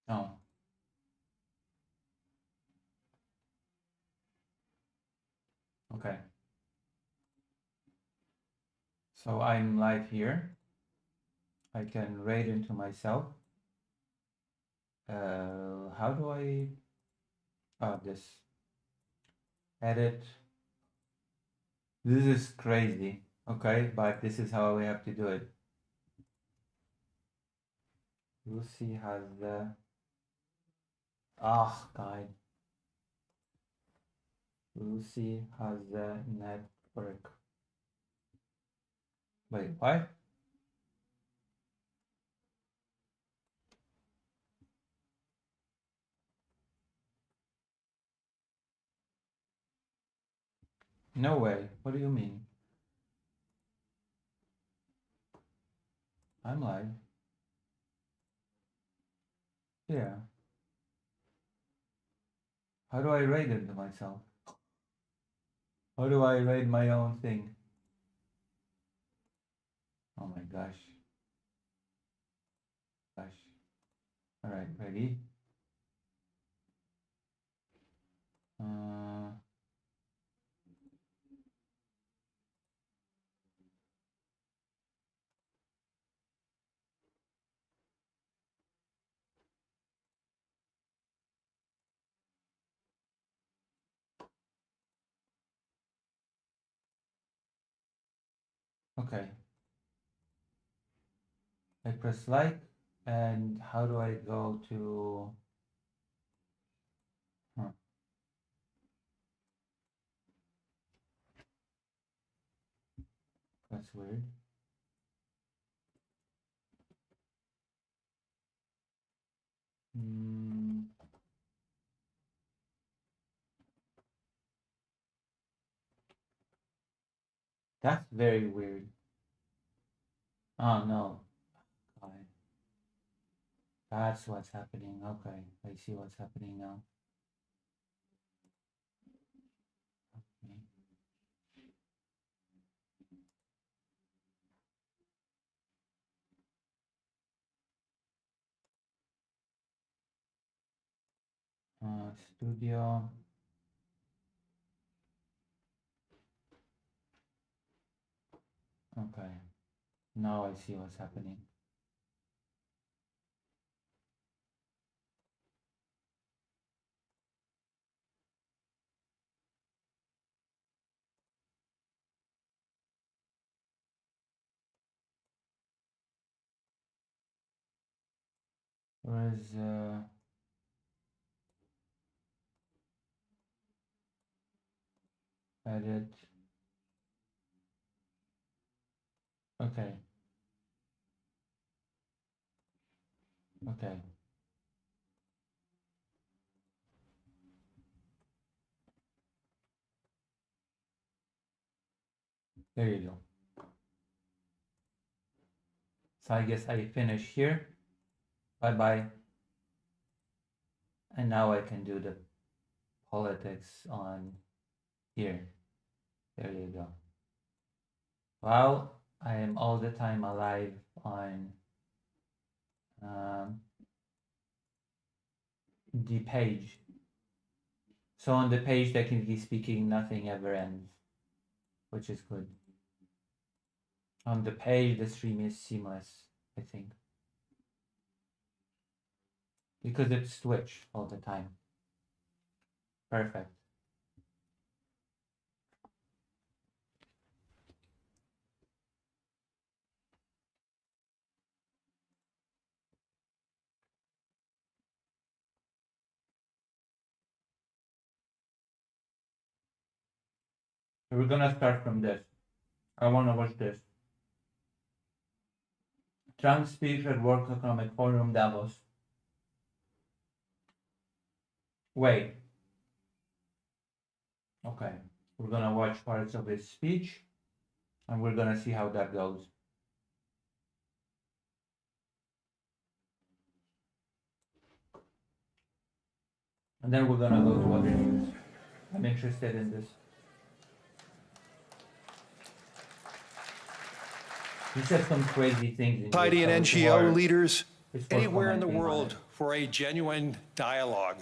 Oh. Okay. So I'm live here. I can raid into myself. How do I... this. Edit. This is crazy. Okay, but this is how we have to do it. Lucy has the... God. Lucy has the network. Wait, what? No way. What do you mean? I'm live. Yeah. How do I raid into myself? How do I raid my own thing? Oh my gosh. Alright, ready? Okay. I press like, and how do I go to... Huh. That's weird. That's very weird. Oh no. God. That's what's happening. Okay, I see what's happening now. Studio. Okay. Now I see what's happening. Where is edit? Okay. Okay. There you go. So I guess I finish here. Bye-bye. And now I can do the politics on here. There you go. Well, I am all the time alive on the page. So on the page, technically speaking, nothing ever ends, which is good. On the page, the stream is seamless, I think. Because it's Twitch all the time. Perfect. We're gonna start from this. I wanna watch this. Trump speaks at World Economic Forum Davos. Wait. Okay. We're gonna watch parts of his speech and we're gonna see how that goes. And then we're gonna go to other news. I'm interested in this. He said some crazy things in Society and NGO leaders anywhere in the world for a genuine dialogue,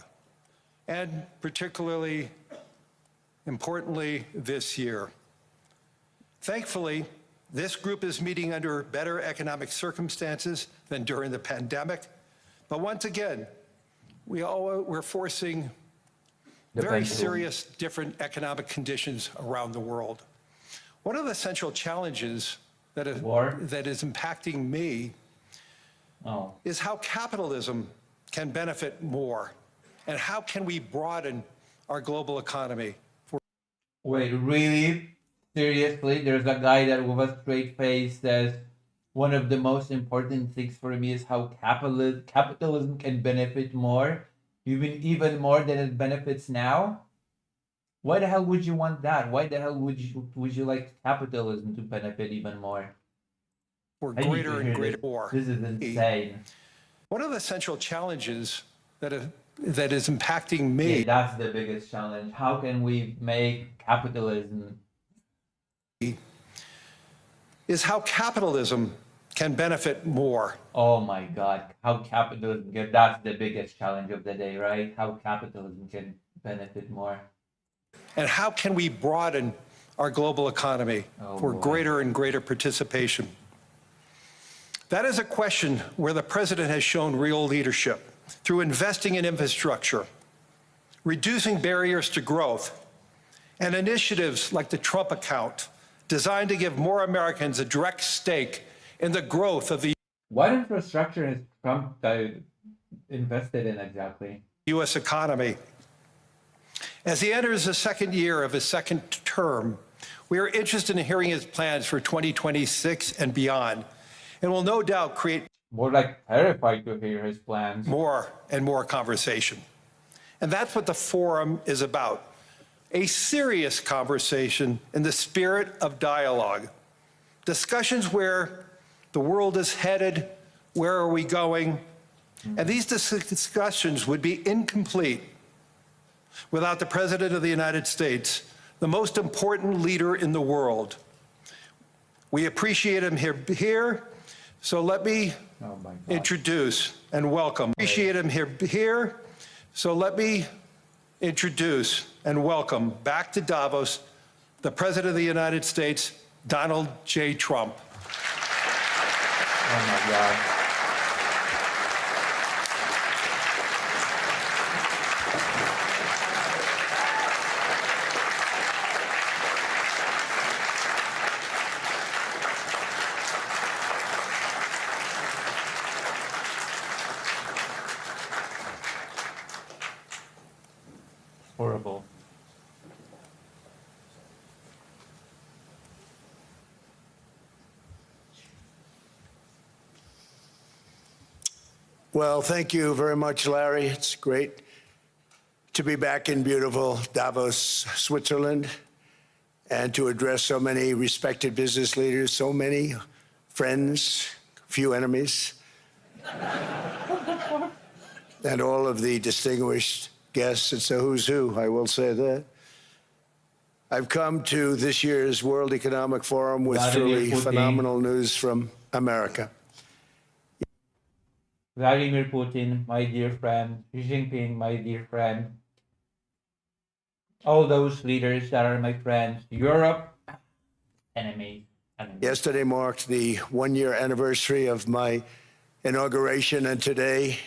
and particularly importantly this year. Thankfully, this group is meeting under better economic circumstances than during the pandemic, but once again, we're facing very serious different economic conditions around the world. One of the central challenges that is impacting me is how capitalism can benefit more, and how can we broaden our global economy. Wait, really? Seriously? There's a guy that with a straight face says, one of the most important things for me is how capitalism can benefit more, even more than it benefits now? Why the hell would you want that? Why the hell would you like capitalism to benefit even more? For greater and greater more. This is insane. One of the central challenges that is impacting me. Yeah, that's the biggest challenge. How can we make capitalism? Is how capitalism can benefit more. Oh my God, how capitalism can, that's the biggest challenge of the day, right? How capitalism can benefit more. And how can we broaden our global economy for greater and greater participation? That is a question where the president has shown real leadership through investing in infrastructure, reducing barriers to growth, and initiatives like the Trump account, designed to give more Americans a direct stake in the growth of the What infrastructure has Trump invested in exactly? U.S. economy. As he enters the second year of his second term, we are interested in hearing his plans for 2026 and beyond, and will no doubt create more like terrified to hear his plans. More and more conversation. And that's what the forum is about. A serious conversation in the spirit of dialogue. Discussions where the world is headed, where are we going? And these discussions would be incomplete without the President of the United States, the most important leader in the world. We appreciate him here, so let me introduce and welcome. Appreciate him here, so let me introduce and welcome back to Davos the President of the United States, Donald J. Trump. Oh my God. Horrible. Well, thank you very much, Larry. It's great to be back in beautiful Davos, Switzerland, and to address so many respected business leaders, so many friends, few enemies, and all of the distinguished guests. It's a who's who, I will say that. I've come to this year's World Economic Forum with truly phenomenal news from America. Vladimir Putin, my dear friend, Xi Jinping, my dear friend, all those leaders that are my friends, Europe, enemy. Yesterday marked the one-year anniversary of my inauguration, and today,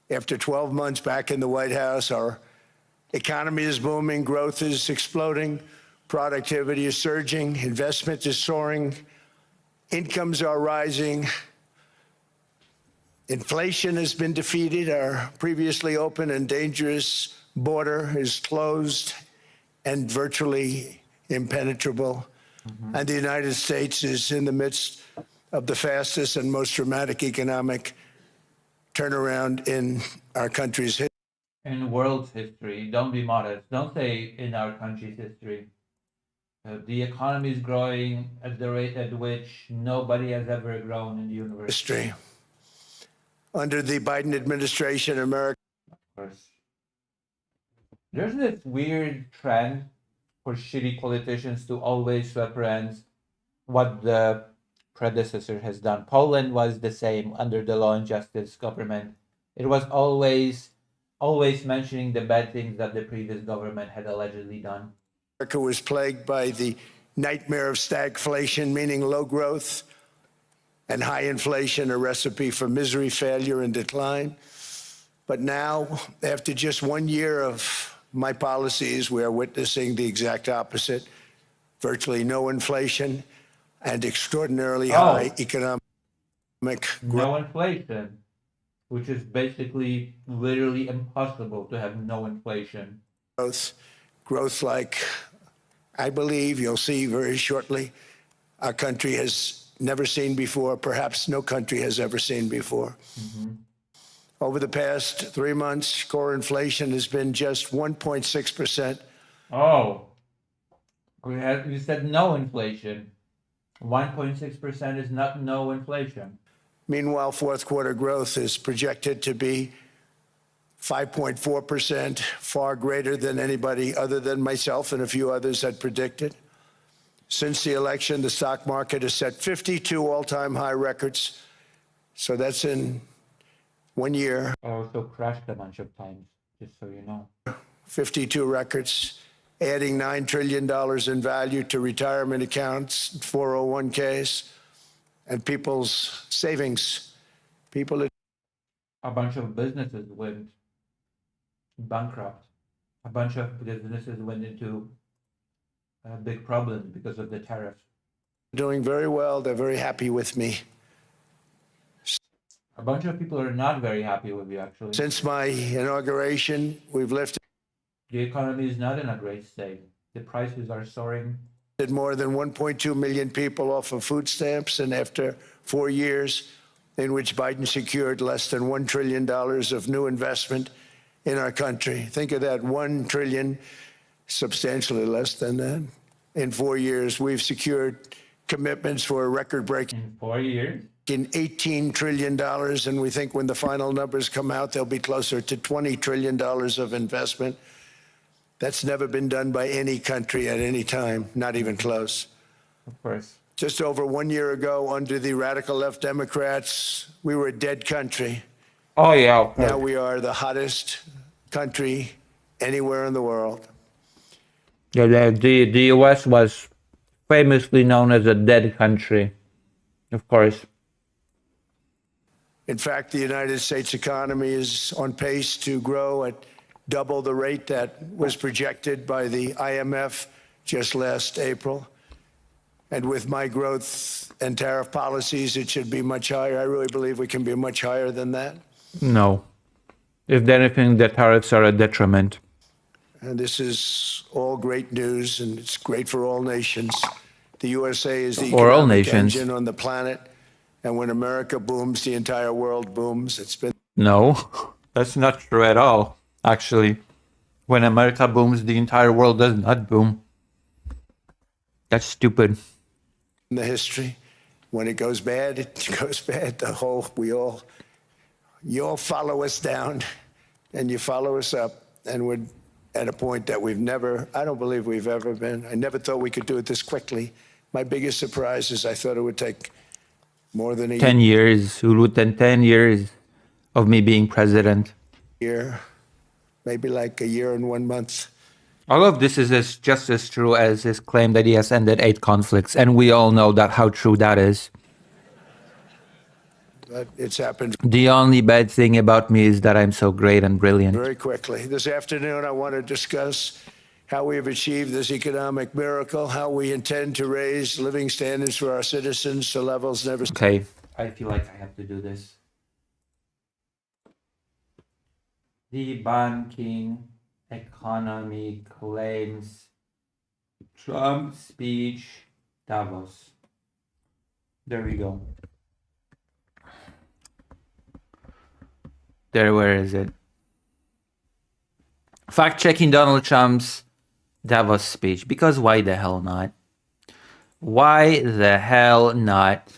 after 12 months back in the White House, our economy is booming, growth is exploding, productivity is surging, investment is soaring, incomes are rising, inflation has been defeated, our previously open and dangerous border is closed and virtually impenetrable. And the United States is in the midst of the fastest and most dramatic economic turnaround in our country's history. In world's history, don't be modest. Don't say in our country's history. The economy is growing at the rate at which nobody has ever grown in the universe. History. Under the Biden administration, America. Of course. There's this weird trend for shitty politicians to always reference what the predecessor has done. Poland was the same under the Law and Justice government. It was always mentioning the bad things that the previous government had allegedly done. America was plagued by the nightmare of stagflation, meaning low growth, and high inflation, a recipe for misery, failure, and decline. But now, after just 1 year of my policies, we are witnessing the exact opposite: virtually no inflation and extraordinarily high economic growth. No inflation, which is basically literally impossible to have no inflation. Growth like I believe you'll see very shortly our country has never seen before, perhaps no country has ever seen before. Over the past 3 months, core inflation has been just 1.6%. Oh, you said no inflation. 1.6% is not no inflation. Meanwhile, fourth quarter growth is projected to be 5.4%, far greater than anybody other than myself and a few others had predicted. Since the election, the stock market has set 52 all-time high records. So that's in 1 year. I also crashed a bunch of times, just so you know. 52 records, adding $9 trillion in value to retirement accounts, 401ks, and people's savings. A bunch of businesses went bankrupt. A bunch of businesses went into big problems because of the tariffs. Doing very well. They're very happy with me. A bunch of people are not very happy with you, actually. Since my inauguration, we've lifted The economy is not in a great state. The prices are soaring. more than 1.2 million people off of food stamps, and after 4 years in which Biden secured less than $1 trillion of new investment in our country. Think of that, 1 trillion, substantially less than that. In 4 years, we've secured commitments for a record-breaking In 4 years? in $18 trillion, and we think when the final numbers come out, they'll be closer to $20 trillion of investment. That's never been done by any country at any time, not even close. Of course. Just over 1 year ago, under the radical left Democrats, we were a dead country. Oh, yeah, of course. Now we are the hottest country anywhere in the world. Yeah, the US was famously known as a dead country, of course. In fact, the United States economy is on pace to grow at double the rate that was projected by the IMF just last April. And with my growth and tariff policies, it should be much higher. I really believe we can be much higher than that. No. If anything, the tariffs are a detriment. And this is all great news, and it's great for all nations. The USA is the For all economic nations. engine on the planet. And when America booms, the entire world booms. It's been No, that's not true at all, actually. When America booms, the entire world does not boom. That's stupid. in the history. When it goes bad, it goes bad. You all follow us down, and you follow us up, and we're at a point that I don't believe we've ever been. I never thought we could do it this quickly. My biggest surprise is I thought it would take more than a 10 years, within 10 years of me being president. year, maybe like a year and 1 month. All of this is just as true as his claim that he has ended 8 conflicts, and we all know that how true that is. But it's happened The only bad thing about me is that I'm so great and brilliant. very quickly. This afternoon, I want to discuss how we have achieved this economic miracle, how we intend to raise living standards for our citizens to levels never seen. Okay, I feel like I have to do this. The banking economy claims Trump speech Davos. There we go. There, where is it? Fact-checking Donald Trump's Davos speech. Because why the hell not? Why the hell not?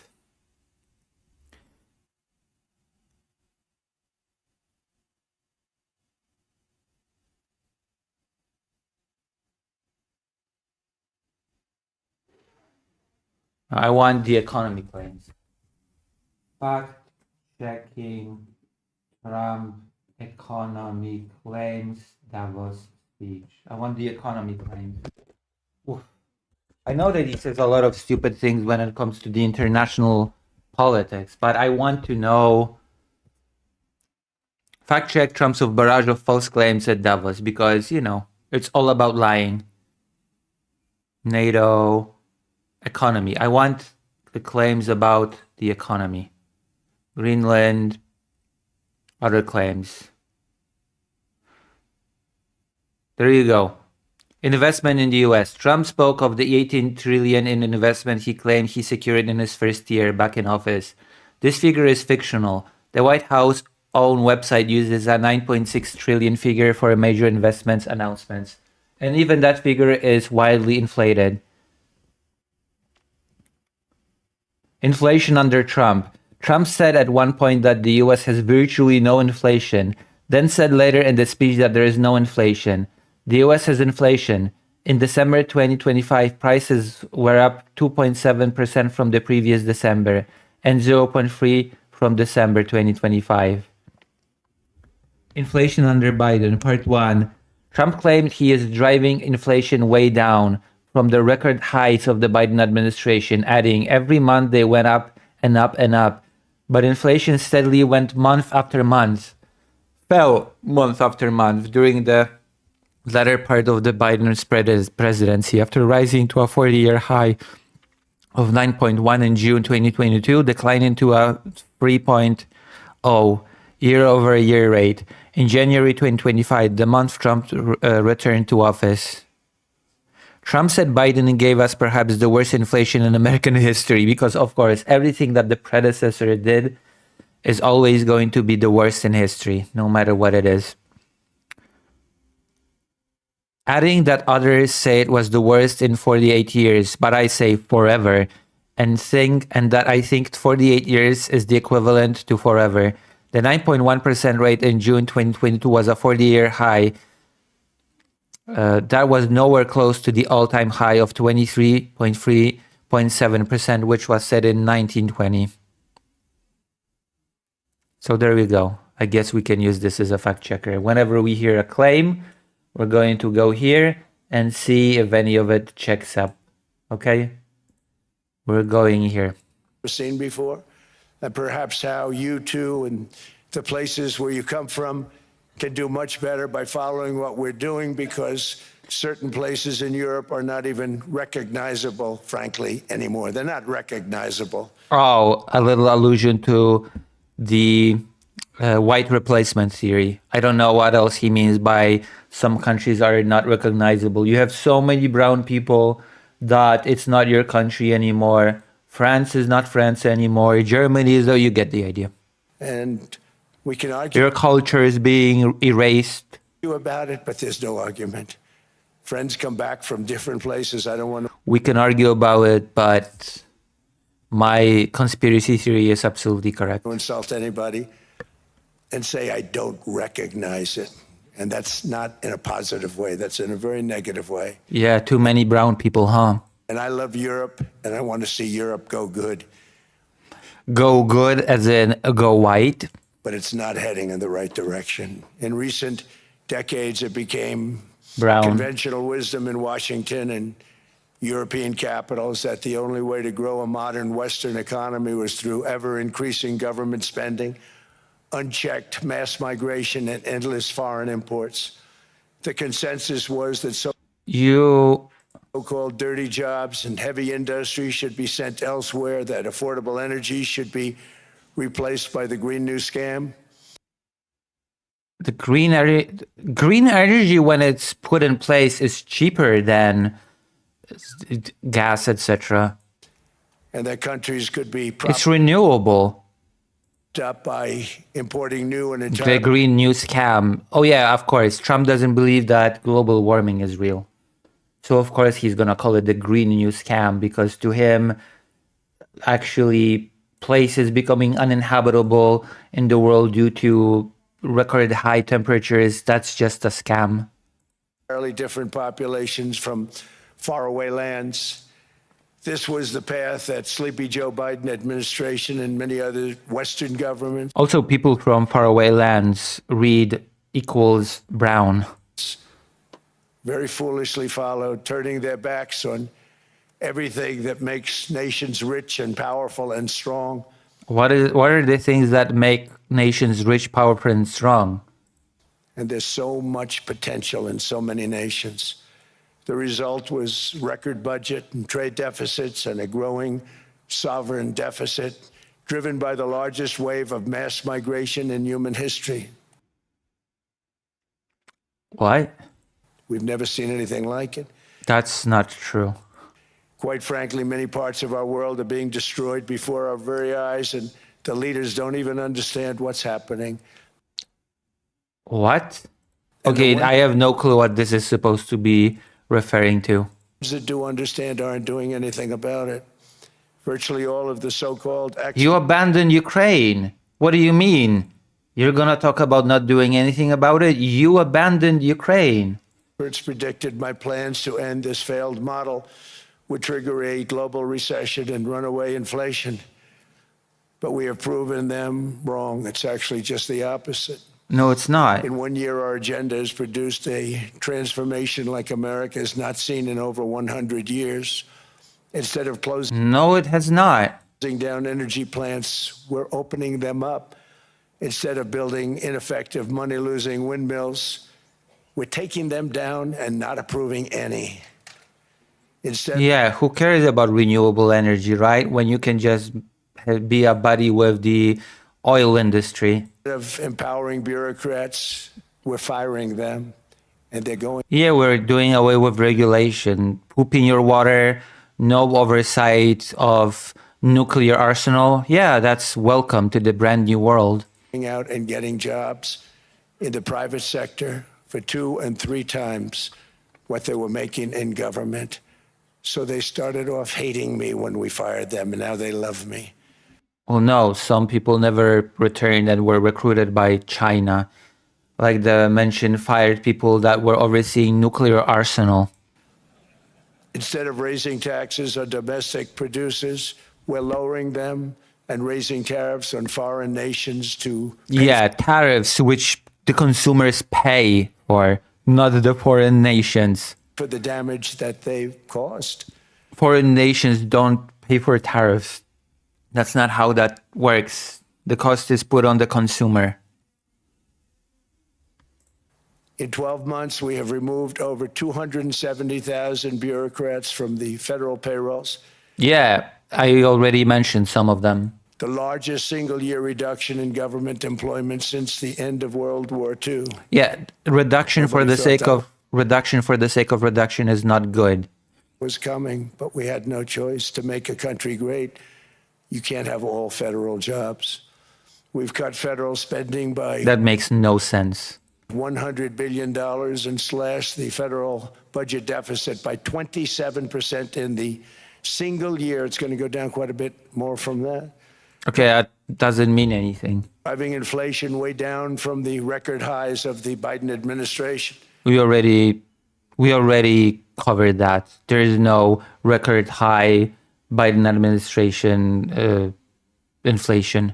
I want the economy claims. Fact checking Trump economy claims Davos speech. I want the economy claims. Oof. I know that he says a lot of stupid things when it comes to the international politics, but I want to know. Fact check Trump's barrage of false claims at Davos because, it's all about lying. NATO, economy. I want the claims about the economy. Greenland, other claims. There you go. Investment in the US. Trump spoke of the 18 trillion in investment he claimed he secured in his first year back in office. This figure is fictional. The White House own website uses a 9.6 trillion figure for major investments announcements. And even that figure is wildly inflated. Inflation under Trump. Trump said at one point that the US has virtually no inflation, then said later in the speech that there is no inflation. The US has inflation. In December 2025, prices were up 2.7% from the previous December and 0.3% from December 2025. Inflation under Biden, part 1. Trump claimed he is driving inflation way down from the record heights of the Biden administration, adding, every month they went up and up and up. But inflation steadily went month after month, fell month after month during the latter part of the Biden presidency, after rising to a 40-year high of 9.1 in June 2022, declining to a 3.0 year-over-year rate. In January 2025, the month Trump returned to office. Trump said Biden gave us perhaps the worst inflation in American history because, of course, everything that the predecessor did is always going to be the worst in history, no matter what it is. Adding that others say it was the worst in 48 years, but I say forever, and that I think 48 years is the equivalent to forever. The 9.1% rate in June 2022 was a 40-year high. That was nowhere close to the all-time high of 23.7%, which was set in 1920. So there we go. I guess we can use this as a fact checker. Whenever we hear a claim, we're going to go here and see if any of it checks up. Okay? We're going here. Seen before, and perhaps how you too and the places where you come from can do much better by following what we're doing, because certain places in Europe are not even recognizable, frankly, anymore. They're not recognizable. Oh, a little allusion to the white replacement theory. I don't know what else he means by some countries are not recognizable. You have so many brown people that it's not your country anymore. France is not France anymore. Germany is, though, you get the idea. And we can argue Your culture is being erased. about it, but there's no argument. Friends come back from different places. I don't want We can argue about it, but my conspiracy theory is absolutely correct. to insult anybody and say I don't recognize it. And that's not in a positive way. That's in a very negative way. Yeah, too many brown people, huh? And I love Europe, and I want to see Europe go good, Go good as in go white. but it's not heading in the right direction. In recent decades, it became Brown. conventional wisdom in Washington and European capitals that the only way to grow a modern Western economy was through ever-increasing government spending, unchecked mass migration, and endless foreign imports. The consensus was that so-called dirty jobs and heavy industry should be sent elsewhere, that affordable energy should be replaced by the Green New Scam. The green energy, when it's put in place, is cheaper than gas, etc. And that countries could be It's propped renewable. up by importing new and The entirely Green New Scam. Oh yeah, of course. Trump doesn't believe that global warming is real. So of course he's gonna call it the Green New Scam, because to him, actually, places becoming uninhabitable in the world due to record high temperatures, that's just a scam. different populations from faraway lands. This was the path that Sleepy Joe Biden administration and many other Western governments Also, people from faraway lands read equals brown. very foolishly followed, turning their backs on everything that makes nations rich and powerful and strong. What are the things that make nations rich, powerful, and strong? And there's so much potential in so many nations. The result was record budget and trade deficits and a growing sovereign deficit driven by the largest wave of mass migration in human history. What? We've never seen anything like it. That's not true. Quite frankly, many parts of our world are being destroyed before our very eyes, and the leaders don't even understand what's happening. What? And Okay, the one- I have no clue what this is supposed to be referring to. Those that do understand aren't doing anything about it. Virtually all of the so-called You abandoned Ukraine. What do you mean? You're gonna talk about not doing anything about it? You abandoned Ukraine. experts predicted my plans to end this failed model would trigger a global recession and runaway inflation. But we have proven them wrong. It's actually just the opposite. No, it's not. In 1 year, our agenda has produced a transformation like America has not seen in over 100 years. Instead of closing No, it has not. down energy plants, we're opening them up. Instead of building ineffective, money-losing windmills, we're taking them down and not approving any. Instead Yeah, who cares about renewable energy, right? When you can just be a buddy with the oil industry. of empowering bureaucrats, we're firing them, and they're going Yeah, we're doing away with regulation. Poop in your water, no oversight of nuclear arsenal. Yeah, that's welcome to the brand new world. out and getting jobs in the private sector for 2 and 3 times what they were making in government. So they started off hating me when we fired them, and now they love me. Well, no, some people never returned and were recruited by China. Like the mentioned fired people that were overseeing nuclear arsenal. Instead of raising taxes on domestic producers, we're lowering them and raising tariffs on foreign nations to Yeah, tariffs which the consumers pay for, not the foreign nations. for the damage that they've caused. Foreign nations don't pay for tariffs. That's not how that works. The cost is put on the consumer. In 12 months, we have removed over 270,000 bureaucrats from the federal payrolls, Yeah, I already mentioned some of them. the largest single-year reduction in government employment since the end of World War II. Yeah, reduction for the Nobody sake thought of reduction for the sake of reduction is not good. Was coming, but we had no choice. To make a country great, you can't have all federal jobs. We've cut federal spending by That makes no sense. $100 billion and slashed the federal budget deficit by 27% in the single year. It's going to go down quite a bit more from that. Okay, that doesn't mean anything. Driving inflation way down from the record highs of the Biden administration. We already covered that. There is no record high Biden administration inflation.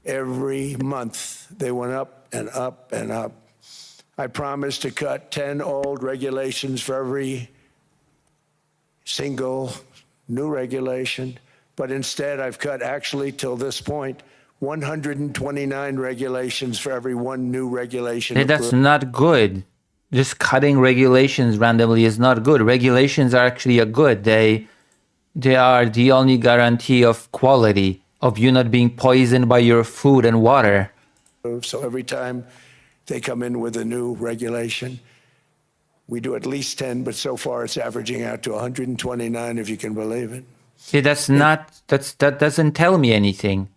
Every month, they went up and up and up. I promised to cut 10 old regulations for every single new regulation, but instead I've cut actually till this point 129 regulations for every one new regulation. Hey, that's not good. Just cutting regulations randomly is not good. Regulations are actually a good. They are the only guarantee of quality, of you not being poisoned by your food and water. So every time they come in with a new regulation, we do at least 10, but so far it's averaging out to 129, if you can believe it. See, that doesn't tell me anything.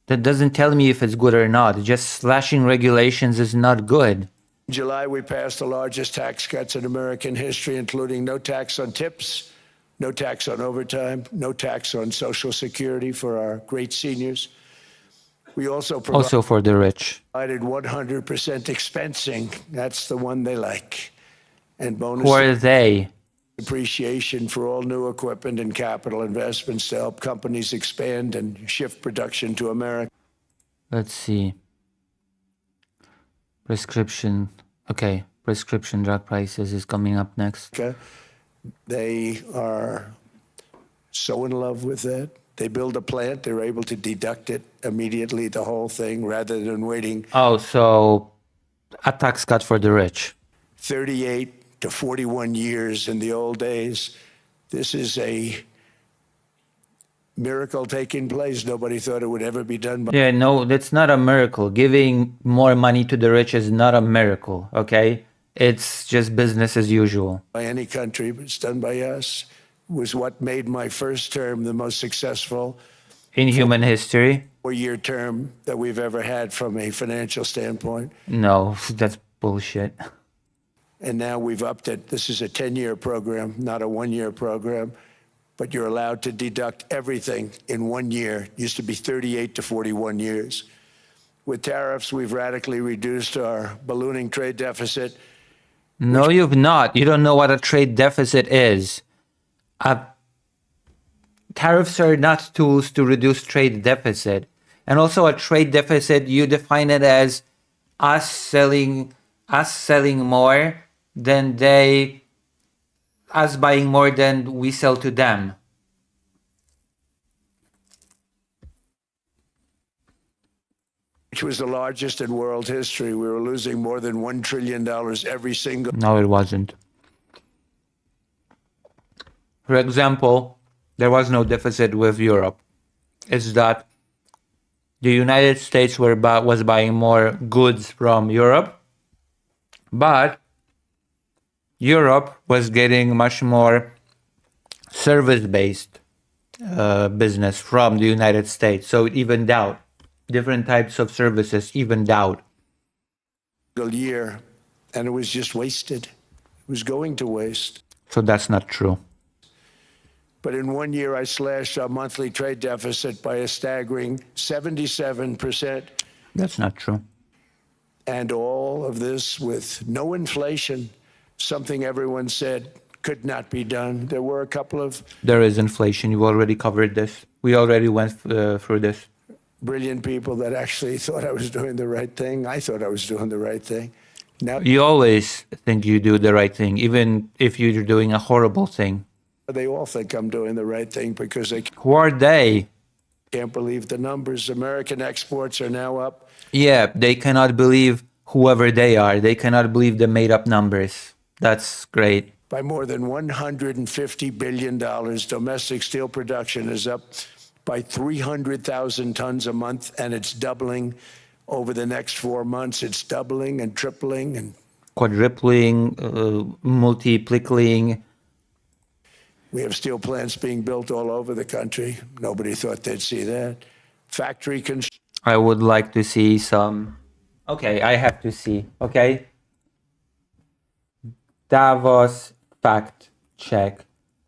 That doesn't tell me if it's good or not. Just slashing regulations is not good. In July, we passed the largest tax cuts in American history, including no tax on tips, no tax on overtime, no tax on Social Security for our great seniors. We also Also for the rich. provided 100% expensing. That's the one they like. And bonus. Who are they? Appreciation for all new equipment and capital investments to help companies expand and shift production to America. Let's see. Prescription. Okay, prescription drug prices is coming up next. They are so in love with that. They build a plant, they're able to deduct it immediately, the whole thing, rather than waiting Oh, so a tax cut for the rich. 38 to 41 years in the old days. This is a miracle taking place. Nobody thought it would ever be done by Yeah, no, that's not a miracle. Giving more money to the rich is not a miracle, okay? It's just business as usual. any country, but it's done by us. Was what made my first term the most successful In human history? 4-year term that we've ever had from a financial standpoint. No, that's bullshit. And now we've upped it. This is a 10-year program, not a 1-year program, but you're allowed to deduct everything in 1 year. It used to be 38 to 41 years. With tariffs, we've radically reduced our ballooning trade deficit. No, you've not. You don't know what a trade deficit is. Tariffs are not tools to reduce trade deficit. And also a trade deficit, you define it as us selling more than us buying more than we sell to them. Which was the largest in world history. We were losing more than $1 trillion every single. No, it wasn't. For example, there was no deficit with Europe. It's that the United States was buying more goods from Europe, but Europe was getting much more service-based business from the United States. So it evened out. Different types of services evened out. Year, and it was just wasted. It was going to waste. So that's not true. But in 1 year, I slashed our monthly trade deficit by a staggering 77%. That's not true. And all of this with no inflation, something everyone said could not be done. There were a couple of There is inflation. You already covered this. We already went through this. brilliant people that actually thought I was doing the right thing. I thought I was doing the right thing. Now You always think you do the right thing, even if you're doing a horrible thing. they all think I'm doing the right thing because they Who are they? can't believe the numbers. American exports are now up. Yeah, they cannot believe whoever they are. They cannot believe the made up numbers. That's great. By more than $150 billion. Domestic steel production is up by 300,000 tons a month, and it's doubling over the next 4 months. It's doubling and tripling and Quadrupling, multiplying. we have steel plants being built all over the country. Nobody thought they'd see that. Factory construction. I would like to see some. Okay, I have to see. Okay. Davos fact check.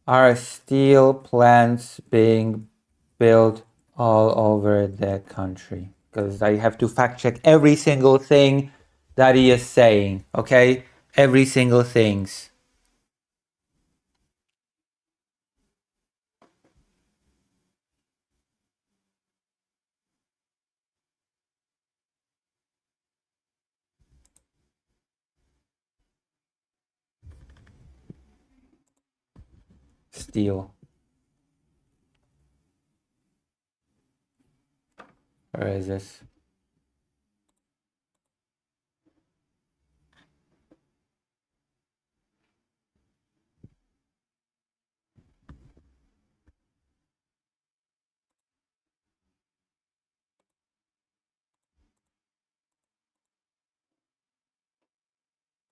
Are steel plants being built all over the country? Because I have to fact check every single thing that he is saying. Okay? Every single things. Steel. Where is this?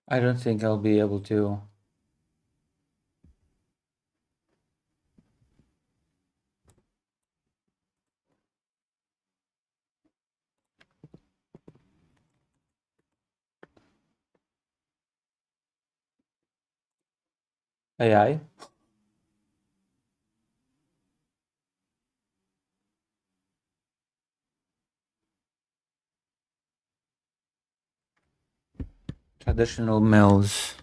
I don't think I'll be able to. AI? Traditional mills.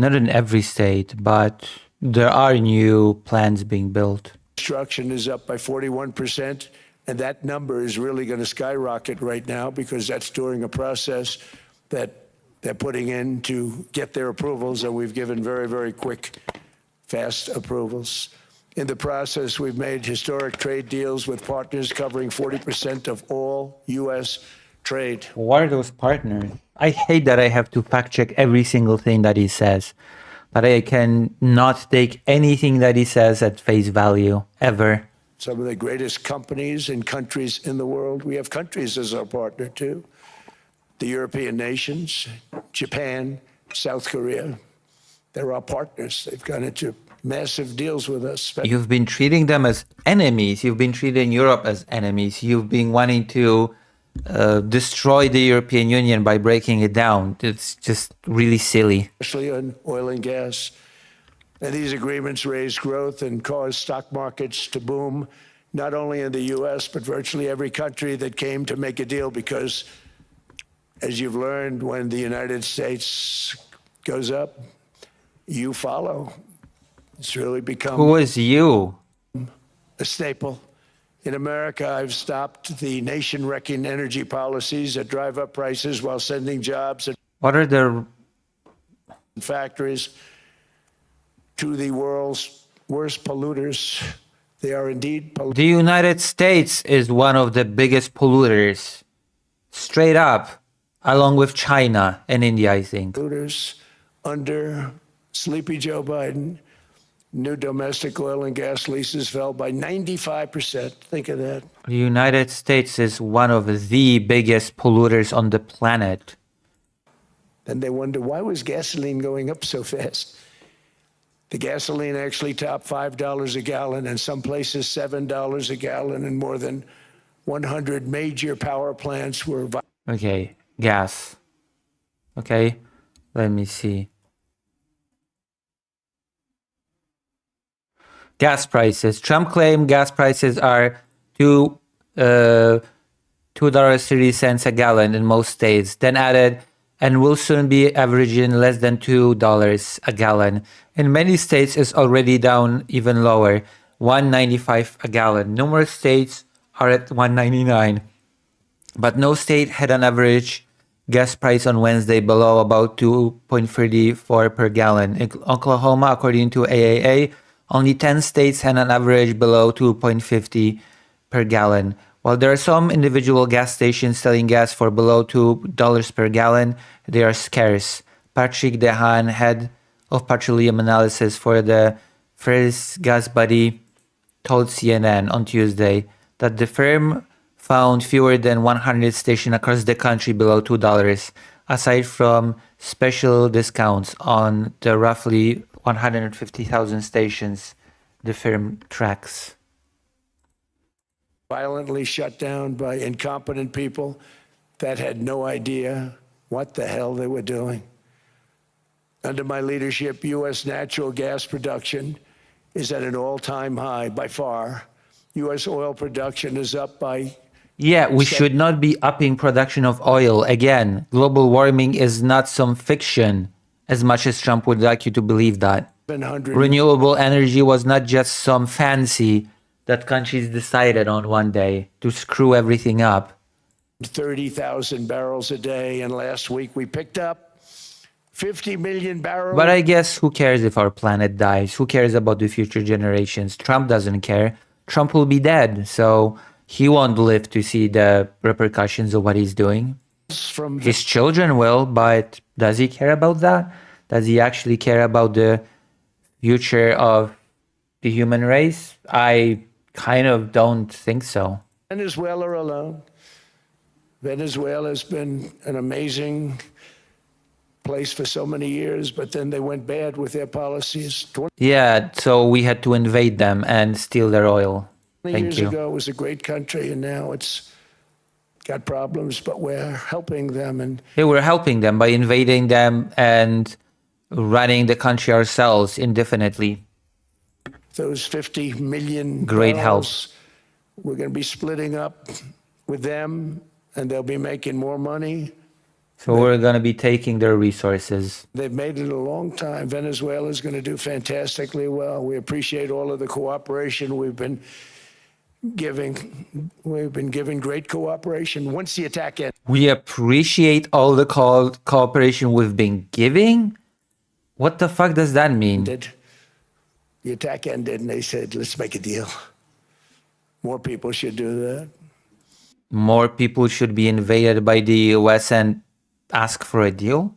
Not in every state, but there are new plants being built. Construction is up by 41%, and that number is really going to skyrocket right now because that's during a process that they're putting in to get their approvals, and we've given very, very quick, fast approvals. In the process, we've made historic trade deals with partners covering 40% of all U.S. trade. What are those partners? I hate that I have to fact check every single thing that he says, but I can not take anything that he says at face value, ever. Some of the greatest companies and countries in the world. We have countries as our partner, too. The European nations, Japan, South Korea. They're our partners. They've gone into massive deals with us. You've been treating them as enemies. You've been treating Europe as enemies. You've been wanting to destroy the European Union by breaking it down. It's just really silly. Especially on oil and gas. And these agreements raise growth and cause stock markets to boom, not only in the U.S., but virtually every country that came to make a deal, because as you've learned, when the United States goes up, you follow. It's really become Who is you? a staple. In America, I've stopped the nation-wrecking energy policies that drive up prices while sending jobs and What are the... factories to the world's worst polluters. They are indeed The United States is one of the biggest polluters. Straight up. Along with China and India, I think. polluters. Under sleepy Joe Biden, new domestic oil and gas leases fell by 95%. Think of that. The United States is one of the biggest polluters on the planet. Then they wonder, why was gasoline going up so fast? The gasoline actually topped $5 a gallon, and some places $7 a gallon, and more than 100 major power plants were... Okay, gas. Okay, let me see. Gas prices. Trump claimed gas prices are $2.30 a gallon in most states. Then added, and will soon be averaging less than $2 a gallon. In many states, it's already down even lower, $1.95 a gallon. Numerous states are at $1.99, but no state had an average gas price on Wednesday below about $2.34 per gallon. In Oklahoma, according to AAA, only 10 states had an average below $2.50 per gallon. While there are some individual gas stations selling gas for below $2 per gallon, they are scarce. Patrick Dehan, head of petroleum analysis for the Ferris Gas Buddy, told CNN on Tuesday that the firm found fewer than 100 stations across the country below $2, aside from special discounts on the roughly 150,000 stations the firm tracks. Violently shut down by incompetent people that had no idea what the hell they were doing. Under my leadership, U.S. natural gas production is at an all-time high by far. U.S. oil production is up by... Yeah, we should not be upping production of oil. Again, global warming is not some fiction, as much as Trump would like you to believe that. 700 Renewable energy was not just some fancy that countries decided on one day to screw everything up. 30,000 barrels a day, and last week we picked up 50 million barrels. But I guess who cares if our planet dies? Who cares about the future generations? Trump doesn't care. Trump will be dead, so he won't live to see the repercussions of what he's doing. From His children will, but does he care about that? Does he actually care about the future of the human race? I kind of don't think so. Venezuela alone. Venezuela has been an amazing place for so many years, but then they went bad with their policies. 20 Yeah, so we had to invade them and steal their oil. Thank years you. ago it was a great country, and now it's got problems, but we're helping them. And Yeah, we're helping them by invading them and running the country ourselves indefinitely. those 50 million Great help. barrels, we're going to be splitting up with them, and they'll be making more money So we're going to be taking their resources. They've made it a long time. Venezuela is going to do fantastically well. We appreciate all of the cooperation we've been giving. We've been giving great cooperation. Once the attack We appreciate all the cooperation we've been giving? What the fuck does that mean? ended, the attack ended, and they said, let's make a deal. More people should do that. More people should be invaded by the US and ask for a deal?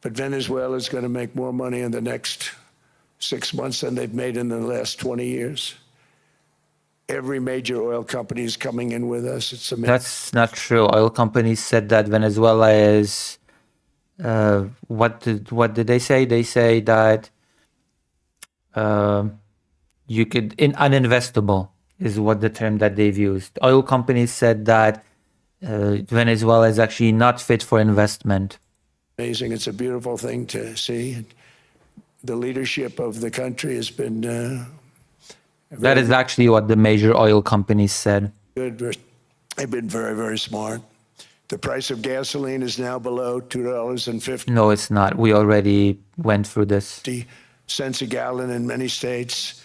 But Venezuela is going to make more money in the next 6 months than they've made in the last 20 years. Every major oil company is coming in with us. It's amazing. That's not true. Oil companies said that Venezuela is... what did they say? They say that you could... uninvestable is what the term that they've used. Oil companies said that Venezuela is actually not fit for investment. Amazing. It's a beautiful thing to see. The leadership of the country has been That is actually what the major oil companies said. good. They've been very, very smart. The price of gasoline is now below $2.50 No, it's not. We already went through this. cents a gallon in many states,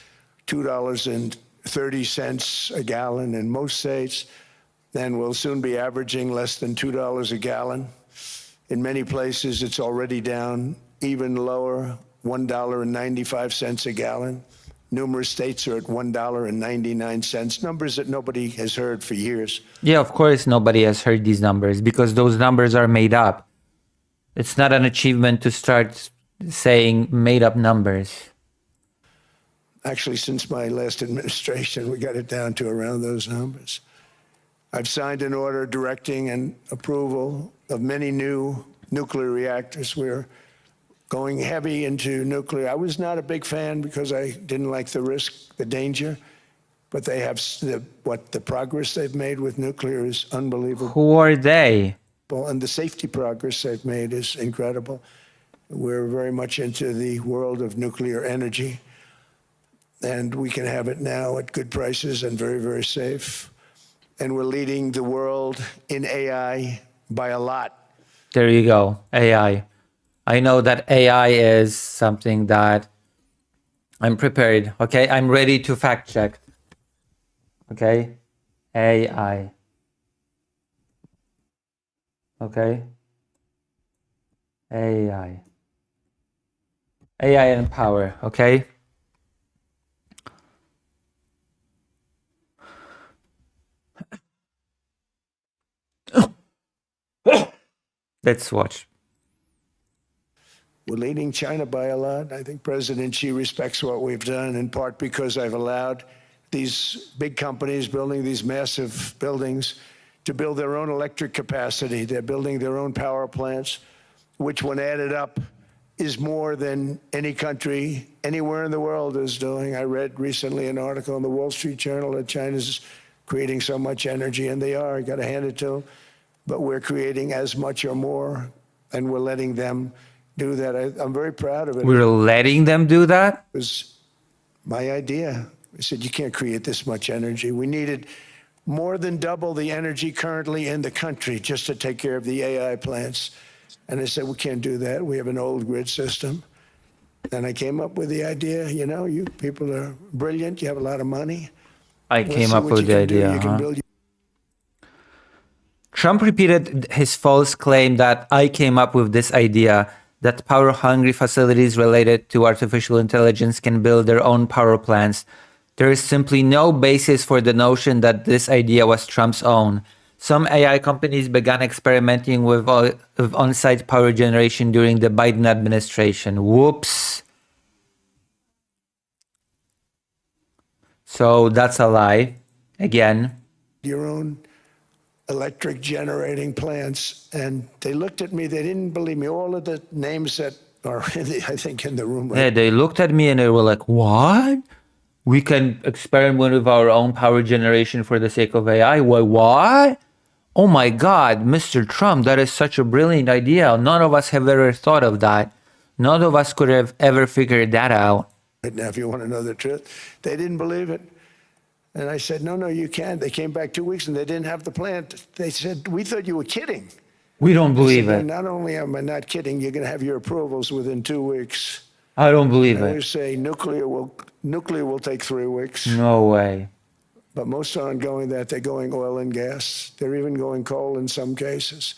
$2.30 a gallon in most states. Then we'll soon be averaging less than $2 a gallon. In many places, it's already down even lower, $1.95 a gallon. Numerous states are at $1.99, numbers that nobody has heard for years. Yeah, of course nobody has heard these numbers because those numbers are made up. It's not an achievement to start saying made up numbers. Actually, since my last administration, we got it down to around those numbers. I've signed an order directing and approval of many new nuclear reactors. We're going heavy into nuclear. I was not a big fan because I didn't like the risk, the danger, but they have the progress they've made with nuclear is unbelievable. Who are they? And the safety progress they've made is incredible. We're very much into the world of nuclear energy, and we can have it now at good prices and very, very safe. And we're leading the world in AI by a lot. There you go, AI. I know that AI is something that I'm prepared, okay? I'm ready to fact check, okay? AI. Okay? AI. AI and power, okay? Let's watch. We're leading China by a lot. I think President Xi respects what we've done, in part because I've allowed these big companies building these massive buildings to build their own electric capacity. They're building their own power plants, which when added up is more than any country anywhere in the world is doing. I read recently an article in the Wall Street Journal that China's creating so much energy, and they are. I got to hand it to them. But we're creating as much or more, and we're letting them do that. I'm very proud of it. We're letting them do that? It was my idea. I said, you can't create this much energy. We needed more than double the energy currently in the country just to take care of the AI plants. And I said, we can't do that. We have an old grid system. And I came up with the idea, you know, you people are brilliant. You have a lot of money. I came up with the idea, huh? Trump repeated his false claim that I came up with this idea, that power-hungry facilities related to artificial intelligence can build their own power plants. There is simply no basis for the notion that this idea was Trump's own. Some AI companies began experimenting with on-site power generation during the Biden administration. Whoops. So that's a lie. Again. Your own electric generating plants. And they looked at me, they didn't believe me. All of the names that are, I think, in the room right Yeah, they looked at me and they were like, what? We can experiment with our own power generation for the sake of AI? What? Oh my God, Mr. Trump, that is such a brilliant idea. None of us have ever thought of that. None of us could have ever figured that out. now, if you want to know the truth. They didn't believe it. And I said, no, you can't. They came back 2 weeks and they didn't have the plant. They said, we thought you were kidding. We don't believe Again, it. not only am I not kidding, you're going to have your approvals within 2 weeks. I don't believe I it. always say nuclear will take 3 weeks, No way. but most aren't going that. They're going oil and gas. They're even going coal in some cases.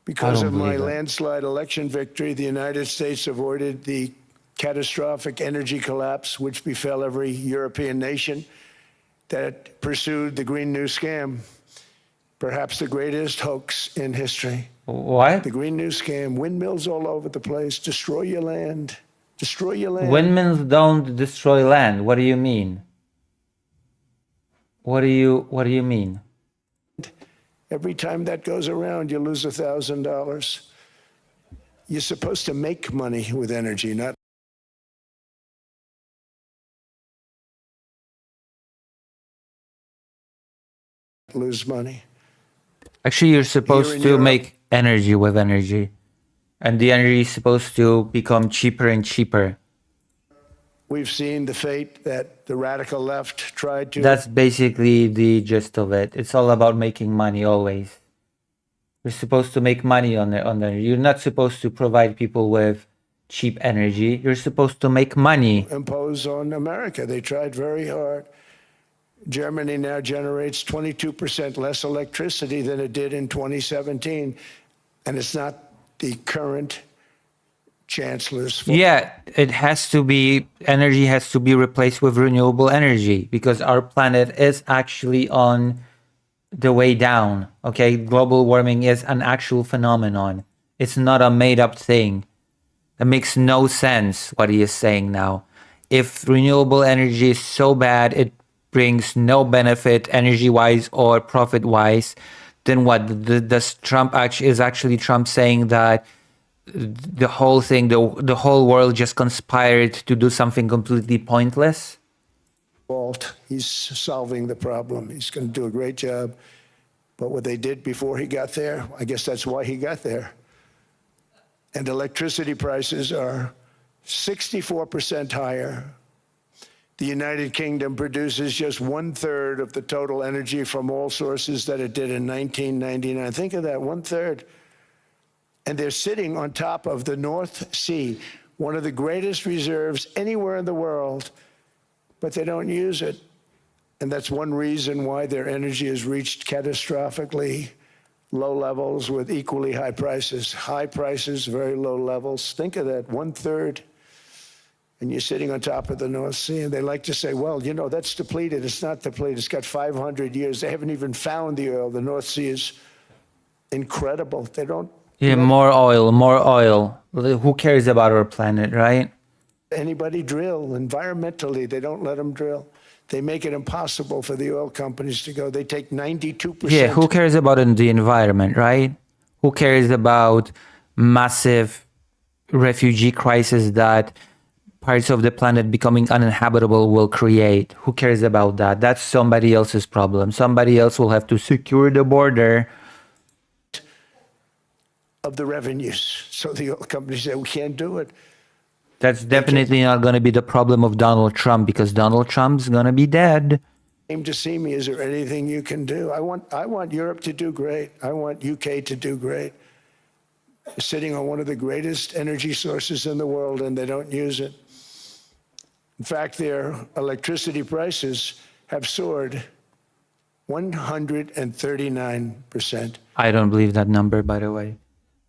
Because don't of my believe it. landslide election victory, the United States avoided the catastrophic energy collapse which befell every European nation that pursued the Green New Scam, perhaps the greatest hoax in history. What? The Green New Scam, windmills all over the place, destroy your land, destroy your land. Windmills don't destroy land. What do you mean? What do you mean? Every time that goes around, you lose $1,000. You're supposed to make money with energy, not lose money. Actually, you're supposed in to Europe- make energy with energy. And the energy is supposed to become cheaper and cheaper. We've seen the fate that the radical left tried to. That's basically the gist of it. It's all about making money always. You're supposed to make money on it. You're not supposed to provide people with cheap energy. You're supposed to make money. Impose on America. They tried very hard. Germany now generates 22% less electricity than it did in 2017, and it's not the current chancellor's fault. Yeah, it has to be, energy has to be replaced with renewable energy because our planet is actually on the way down. Okay, global warming is an actual phenomenon. It's not a made up thing. That makes no sense what he is saying now. If renewable energy is so bad, it brings no benefit energy wise or profit wise, then what? Does Trump actually Trump saying that the whole thing, the whole world just conspired to do something completely pointless? He's solving the problem. He's going to do a great job. But what they did before he got there, I guess that's why he got there. And electricity prices are 64% higher. The United Kingdom produces just 1/3 of the total energy from all sources that it did in 1999. Think of that, 1/3. And they're sitting on top of the North Sea, one of the greatest reserves anywhere in the world, but they don't use it. And that's one reason why their energy has reached catastrophically low levels with equally high prices. High prices, very low levels. Think of that, 1/3. And you're sitting on top of the North Sea, and they like to say, well, you know, that's depleted. It's not depleted. It's got 500 years. They haven't even found the oil. The North Sea is incredible. They don't. Yeah, more oil, more oil. Who cares about our planet, right? Anybody drill. Environmentally, they don't let them drill. They make it impossible for the oil companies to go. They take 92%. Yeah, who cares about the environment, right? Who cares about massive refugee crisis that parts of the planet becoming uninhabitable will create? Who cares about that? That's somebody else's problem. Somebody else will have to secure the border. Of the revenues. So the oil companies say, we can't do it. That's definitely not going to be the problem of Donald Trump because Donald Trump's going to be dead. Came to see me. Is there anything you can do? I want Europe to do great. I want UK to do great. They're sitting on one of the greatest energy sources in the world, and they don't use it. In fact, their electricity prices have soared 139%. I don't believe that number, by the way.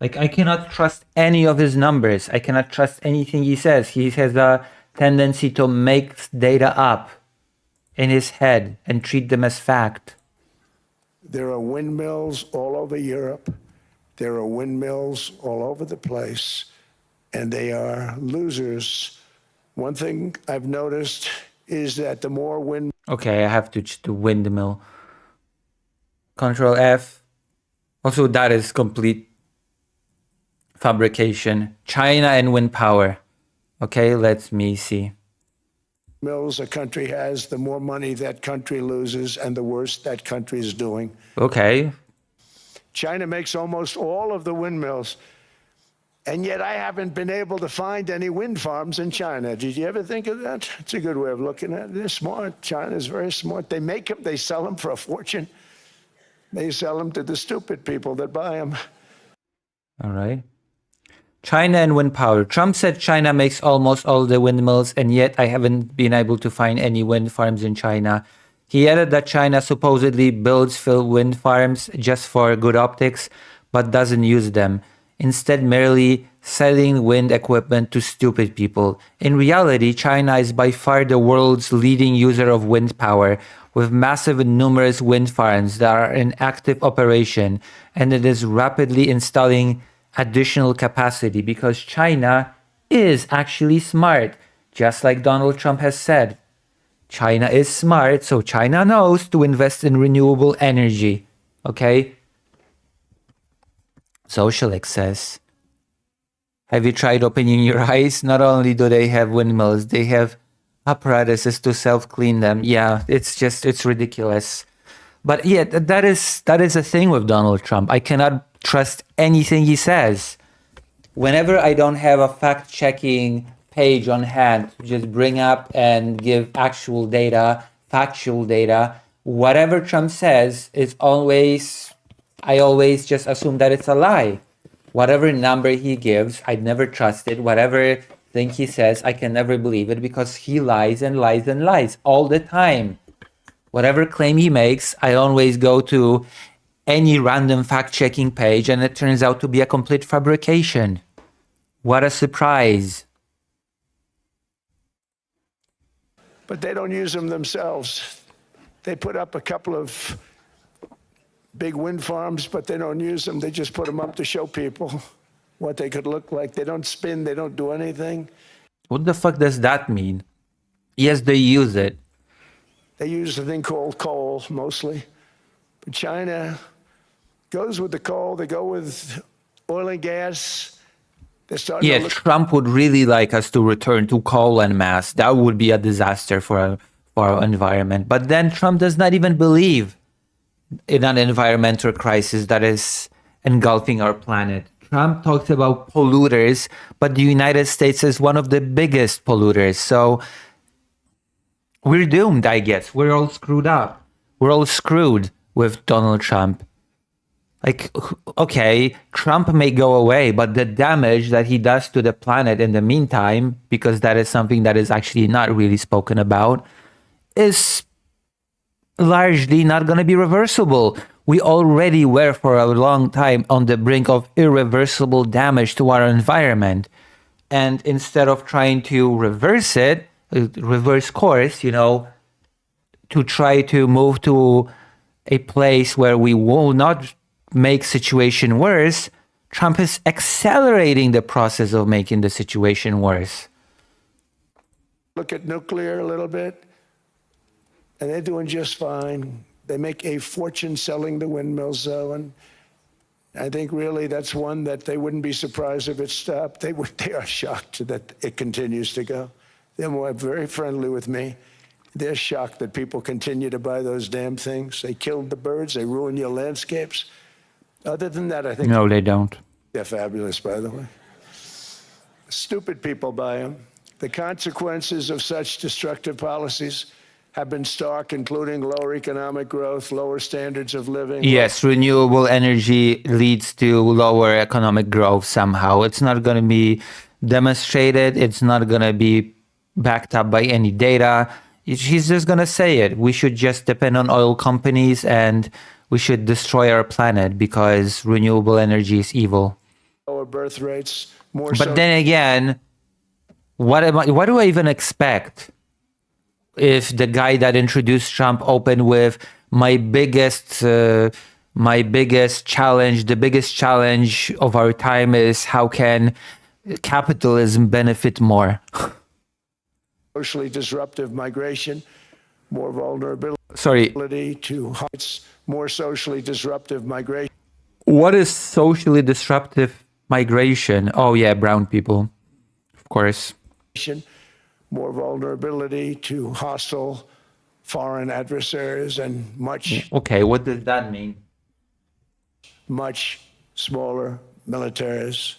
Like, I cannot trust any of his numbers. I cannot trust anything he says. He has a tendency to make data up in his head and treat them as fact. There are windmills all over Europe. There are windmills all over the place, and they are losers. One thing I've noticed is that the more wind. Okay, I have to just do windmill. Control F. Also, that is complete fabrication. China and wind power. Okay, let me see. Mills a country has, the more money that country loses and the worse that country is doing. Okay. China makes almost all of the windmills, and yet I haven't been able to find any wind farms in China. Did you ever think of that? It's a good way of looking at it. They're smart. China's very smart. They make them, they sell them for a fortune. They sell them to the stupid people that buy them. All right. China and wind power. Trump said China makes almost all the windmills, and yet I haven't been able to find any wind farms in China. He added that China supposedly builds wind farms just for good optics, but doesn't use them, instead merely selling wind equipment to stupid people. In reality, China is by far the world's leading user of wind power, with massive and numerous wind farms that are in active operation, and it is rapidly installing additional capacity because China is actually smart, just like Donald Trump has said. China is smart, so China knows to invest in renewable energy. Okay? Socialix says, have you tried opening your eyes? Not only do they have windmills, they have apparatuses to self-clean them. Yeah, it's ridiculous. But yeah, that is a thing with Donald Trump. I cannot trust anything he says. Whenever I don't have a fact-checking page on hand to just bring up and give actual data, factual data, whatever Trump says is always, I always just assume that it's a lie. Whatever number he gives, I'd never trust it. Whatever thing he says, I can never believe it because he lies and lies and lies all the time. Whatever claim he makes, I always go to any random fact-checking page and it turns out to be a complete fabrication. What a surprise. But they don't use them themselves. They put up a couple of big wind farms, but they don't use them. They just put them up to show people what they could look like. They don't spin, they don't do anything. What the fuck does that mean? Yes, they use it. They use a thing called coal, mostly. But China goes with the coal. They go with oil and gas. They're starting to look. Trump would really like us to return to coal en masse. That would be a disaster for our environment. But then Trump does not even believe in an environmental crisis that is engulfing our planet. Trump talks about polluters, but the United States is one of the biggest polluters. So we're doomed, I guess. We're all screwed up. We're all screwed with Donald Trump. Like, okay, Trump may go away, but the damage that he does to the planet in the meantime, because that is something that is actually not really spoken about, is largely not going to be reversible. We already were for a long time on the brink of irreversible damage to our environment. And instead of trying to reverse it, reverse course, to try to move to a place where we will not make situation worse, Trump is accelerating the process of making the situation worse. Look at nuclear a little bit, and they're doing just fine. They make a fortune selling the windmills, though, and I think really that's one that they wouldn't be surprised if it stopped. They are shocked that it continues to go. They're very friendly with me. They're shocked that people continue to buy those damn things. They killed the birds. They ruin your landscapes. Other than that, I think... No, they don't. They're fabulous, by the way. Stupid people buy them. The consequences of such destructive policies have been stark, including lower economic growth, lower standards of living. Yes, renewable energy leads to lower economic growth somehow. It's not going to be demonstrated. It's not going to be backed up by any data. He's just going to say it. We should just depend on oil companies and we should destroy our planet because renewable energy is evil. Lower birth rates, more. But then again, what do I even expect if the guy that introduced Trump opened with my biggest challenge, the biggest challenge of our time is how can capitalism benefit more? Socially disruptive migration, more vulnerability to heights, more socially disruptive migration. What is socially disruptive migration? Oh yeah, brown people, of course. More vulnerability to hostile foreign adversaries and much... Okay, what does that mean? Much smaller militaries.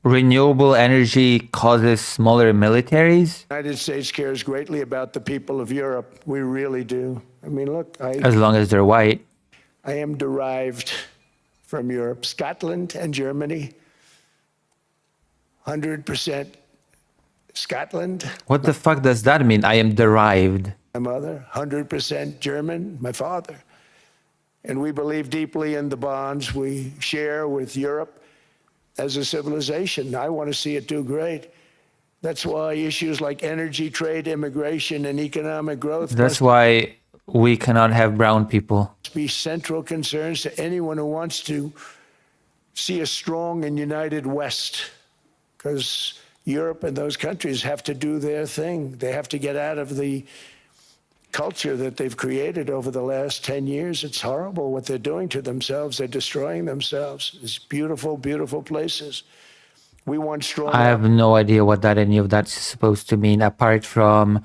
Renewable energy causes smaller militaries? The United States cares greatly about the people of Europe. We really do. I mean, look, as long as they're white. I am derived from Europe, Scotland and Germany. 100% Scotland, What the fuck does that mean? I am derived. my mother, 100% German, my father. And we believe deeply in the bonds we share with Europe as a civilization. I want to see it do great. That's why issues like energy, trade, immigration, and economic growth That's why we cannot have brown people. must be central concerns to anyone who wants to see a strong and united West, because Europe and those countries have to do their thing. They have to get out of the culture that they've created over the last 10 years. It's horrible what they're doing to themselves. They're destroying themselves. These beautiful, beautiful places. We want strong. I have no idea what any of that's supposed to mean, apart from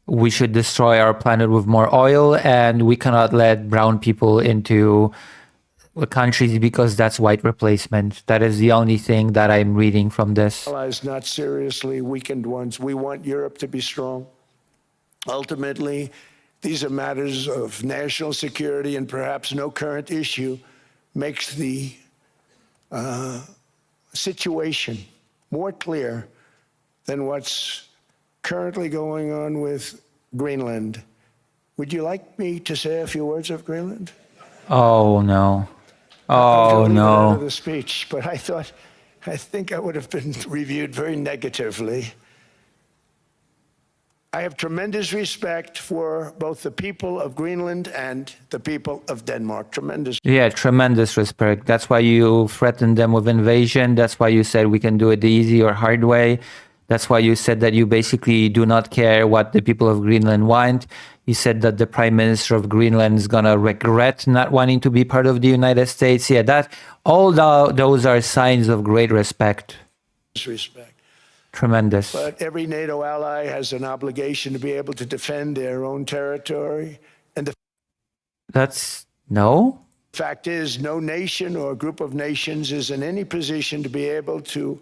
we should destroy our planet with more oil and we cannot let brown people into countries because that's white replacement. That is the only thing that I'm reading from this. Allies, not seriously weakened ones. We want Europe to be strong. Ultimately, these are matters of national security, and perhaps no current issue makes the situation more clear than what's currently going on with Greenland. Would you like me to say a few words of Greenland? Oh no. I Oh was a little bit out of no. the speech, but I think I would have been reviewed very negatively. I have tremendous respect for both the people of Greenland and the people of Denmark. Tremendous. Yeah, tremendous respect. That's why you threatened them with invasion. That's why you said we can do it the easy or hard way. That's why you said that you basically do not care what the people of Greenland want. You said that the prime minister of Greenland is going to regret not wanting to be part of the United States. Yeah, those are signs of great respect. Respect. Tremendous. But every NATO ally has an obligation to be able to defend their own territory. And the No? fact is, no nation or group of nations is in any position to be able to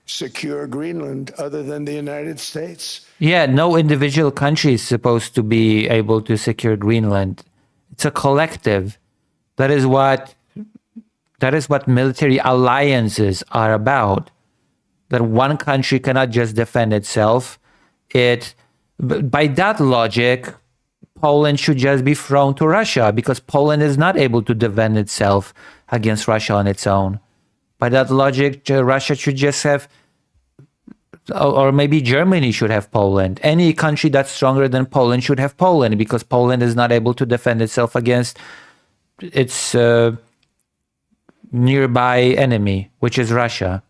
secure Greenland other than the United States. Yeah, no individual country is supposed to be able to secure Greenland. It's a collective. That is what military alliances are about. That one country cannot just defend itself. By that logic, Poland should just be thrown to Russia because Poland is not able to defend itself against Russia on its own. By that logic, Russia should just have, or maybe Germany should have Poland. Any country that's stronger than Poland should have Poland because Poland is not able to defend itself against its nearby enemy, which is Russia.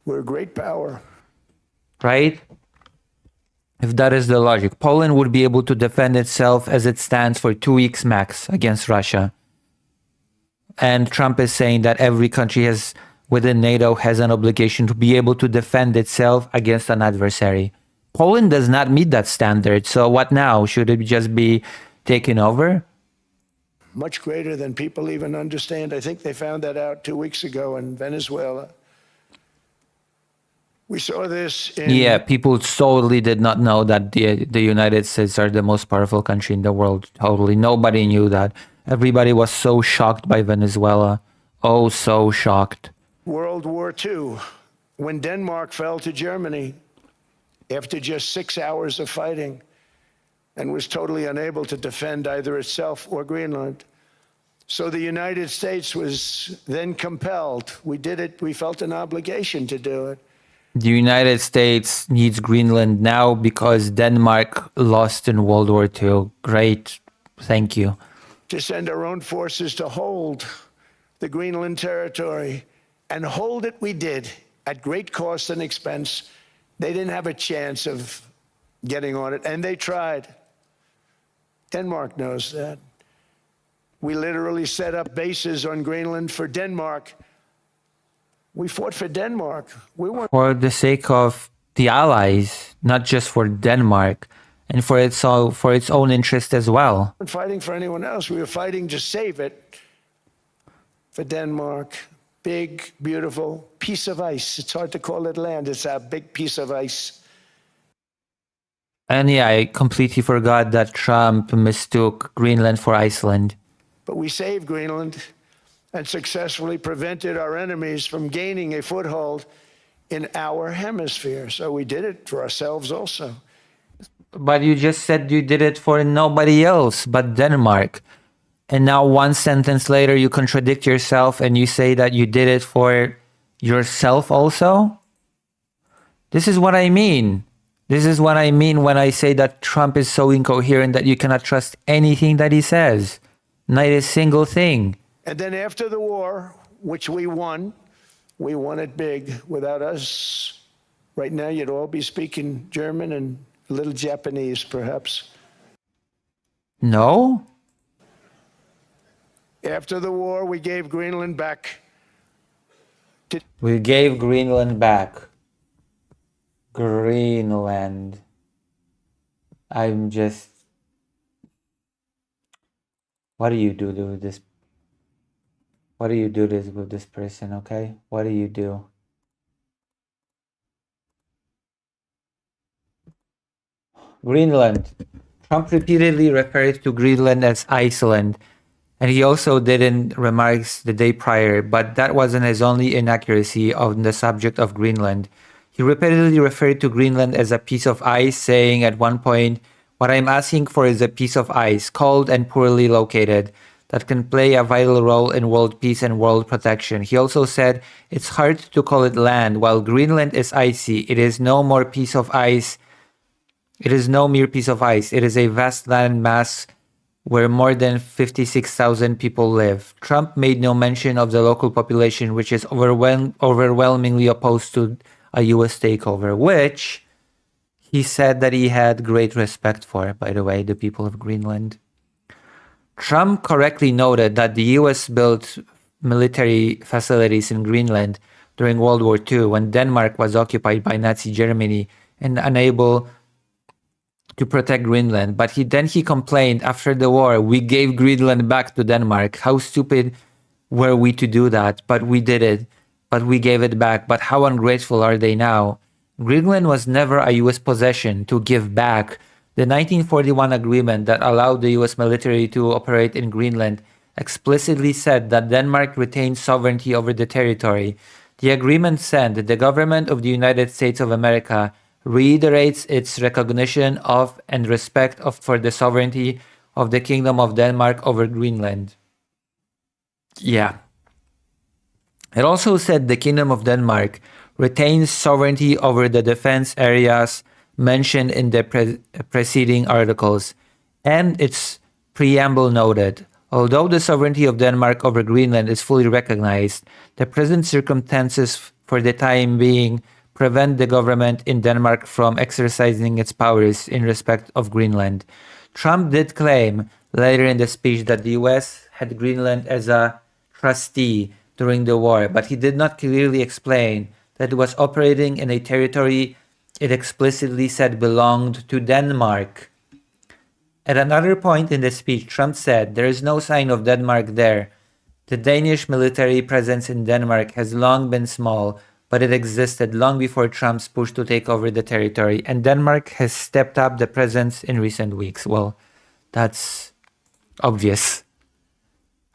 We're a great power. Right? If that is the logic, Poland would be able to defend itself as it stands for 2 weeks max against Russia. And Trump is saying that every country within NATO has an obligation to be able to defend itself against an adversary. Poland does not meet that standard. So what now? Should it just be taken over? Much greater than people even understand. I think they found that out 2 weeks ago in Venezuela. We saw this in... Yeah, people totally did not know that the United States are the most powerful country in the world. Totally. Nobody knew that. Everybody was so shocked by Venezuela. Oh, so shocked. World War II, when Denmark fell to Germany after just 6 hours of fighting and was totally unable to defend either itself or Greenland. So the United States was then compelled. We did it. We felt an obligation to do it. The United States needs Greenland now because Denmark lost in World War II. Great. Thank you. To send our own forces to hold the Greenland territory, and hold it we did at great cost and expense. They didn't have a chance of getting on it, and they tried. Denmark knows that. We literally set up bases on Greenland for Denmark. We fought for Denmark. We weren't For the sake of the allies, not just for Denmark, and for its own interest as well. fighting for anyone else. We were fighting to save it for Denmark. Big, beautiful piece of ice. It's hard to call it land. It's a big piece of ice. And yeah, I completely forgot that Trump mistook Greenland for Iceland. But we saved Greenland. and successfully prevented our enemies from gaining a foothold in our hemisphere. So we did it for ourselves also. But you just said you did it for nobody else but Denmark. And now one sentence later, you contradict yourself and you say that you did it for yourself also? This is what I mean. This is what I mean when I say that Trump is so incoherent that you cannot trust anything that he says. Not a single thing. And then after the war, which we won it big. Without us, right now you'd all be speaking German and a little Japanese, perhaps. No? After the war, we gave Greenland back. We gave Greenland back. Greenland. I'm just... What do you do with this? What do you do with this person, okay? What do you do? Greenland. Trump repeatedly referred to Greenland as Iceland, and he also did in remarks the day prior, but that wasn't his only inaccuracy on the subject of Greenland. He repeatedly referred to Greenland as a piece of ice, saying at one point, "What I'm asking for is a piece of ice, cold and poorly located, that can play a vital role in world peace and world protection." He also said, "It's hard to call it land. While Greenland is icy, it is no more piece of ice. It is no mere piece of ice. It is a vast land mass where more than 56,000 people live." Trump made no mention of the local population, which is overwhelmingly opposed to a U.S. takeover, which he said that he had great respect for, by the way, the people of Greenland. Trump correctly noted that the U.S. built military facilities in Greenland during World War II when Denmark was occupied by Nazi Germany and unable to protect Greenland. But then he complained after the war, "We gave Greenland back to Denmark. How stupid were we to do that? But we did it. But we gave it back. But how ungrateful are they now?" Greenland was never a U.S. possession to give back. The 1941 agreement that allowed the U.S. military to operate in Greenland explicitly said that Denmark retained sovereignty over the territory. The agreement said that the government of the United States of America reiterates its recognition of and respect for the sovereignty of the Kingdom of Denmark over Greenland. Yeah. It also said the Kingdom of Denmark retains sovereignty over the defense areas mentioned in the preceding articles, and its preamble noted, "Although the sovereignty of Denmark over Greenland is fully recognized, the present circumstances for the time being prevent the government in Denmark from exercising its powers in respect of Greenland." Trump did claim later in the speech that the US had Greenland as a trustee during the war, but he did not clearly explain that it was operating in a territory it explicitly said belonged to Denmark. At another point in the speech, Trump said, "There is no sign of Denmark there. The Danish military presence in Denmark has long been small, but it existed long before Trump's push to take over the territory, and Denmark has stepped up the presence in recent weeks." Well, that's obvious.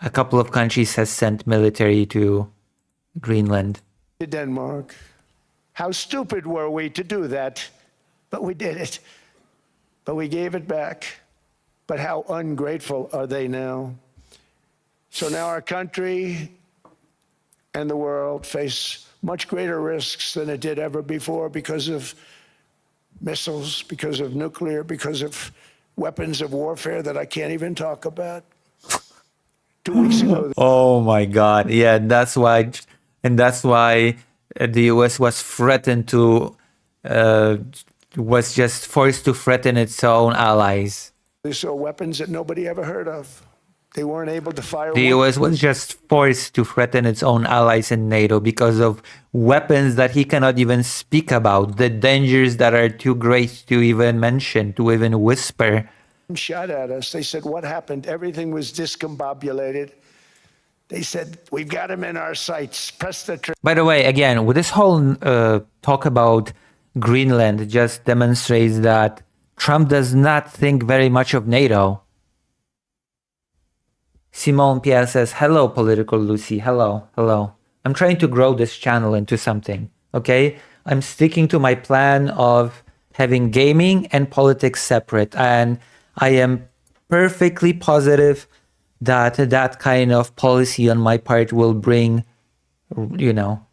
A couple of countries has sent military to Greenland. To Denmark. How stupid were we to do that? But we did it. But we gave it back. But how ungrateful are they now? So now our country and the world face much greater risks than it did ever before because of missiles, because of nuclear, because of weapons of warfare that I can't even talk about. 2 weeks ago. Oh my God. Yeah, that's why the US was threatened to, was just forced to threaten its own allies. They saw weapons that nobody ever heard of. They weren't able to fire. The US was just forced to threaten its own allies in NATO because of weapons that he cannot even speak about, the dangers that are too great to even mention, to even whisper. Shot at us. They said, "What happened?" Everything was discombobulated. They said, "We've got him in our sights. Press the trigger." By the way, again, with this whole talk about Greenland just demonstrates that Trump does not think very much of NATO. Simone Pierre says, hello, Political Lucy. Hello, hello. I'm trying to grow this channel into something, okay? I'm sticking to my plan of having gaming and politics separate. And I am perfectly positive that that kind of policy on my part will bring, you know,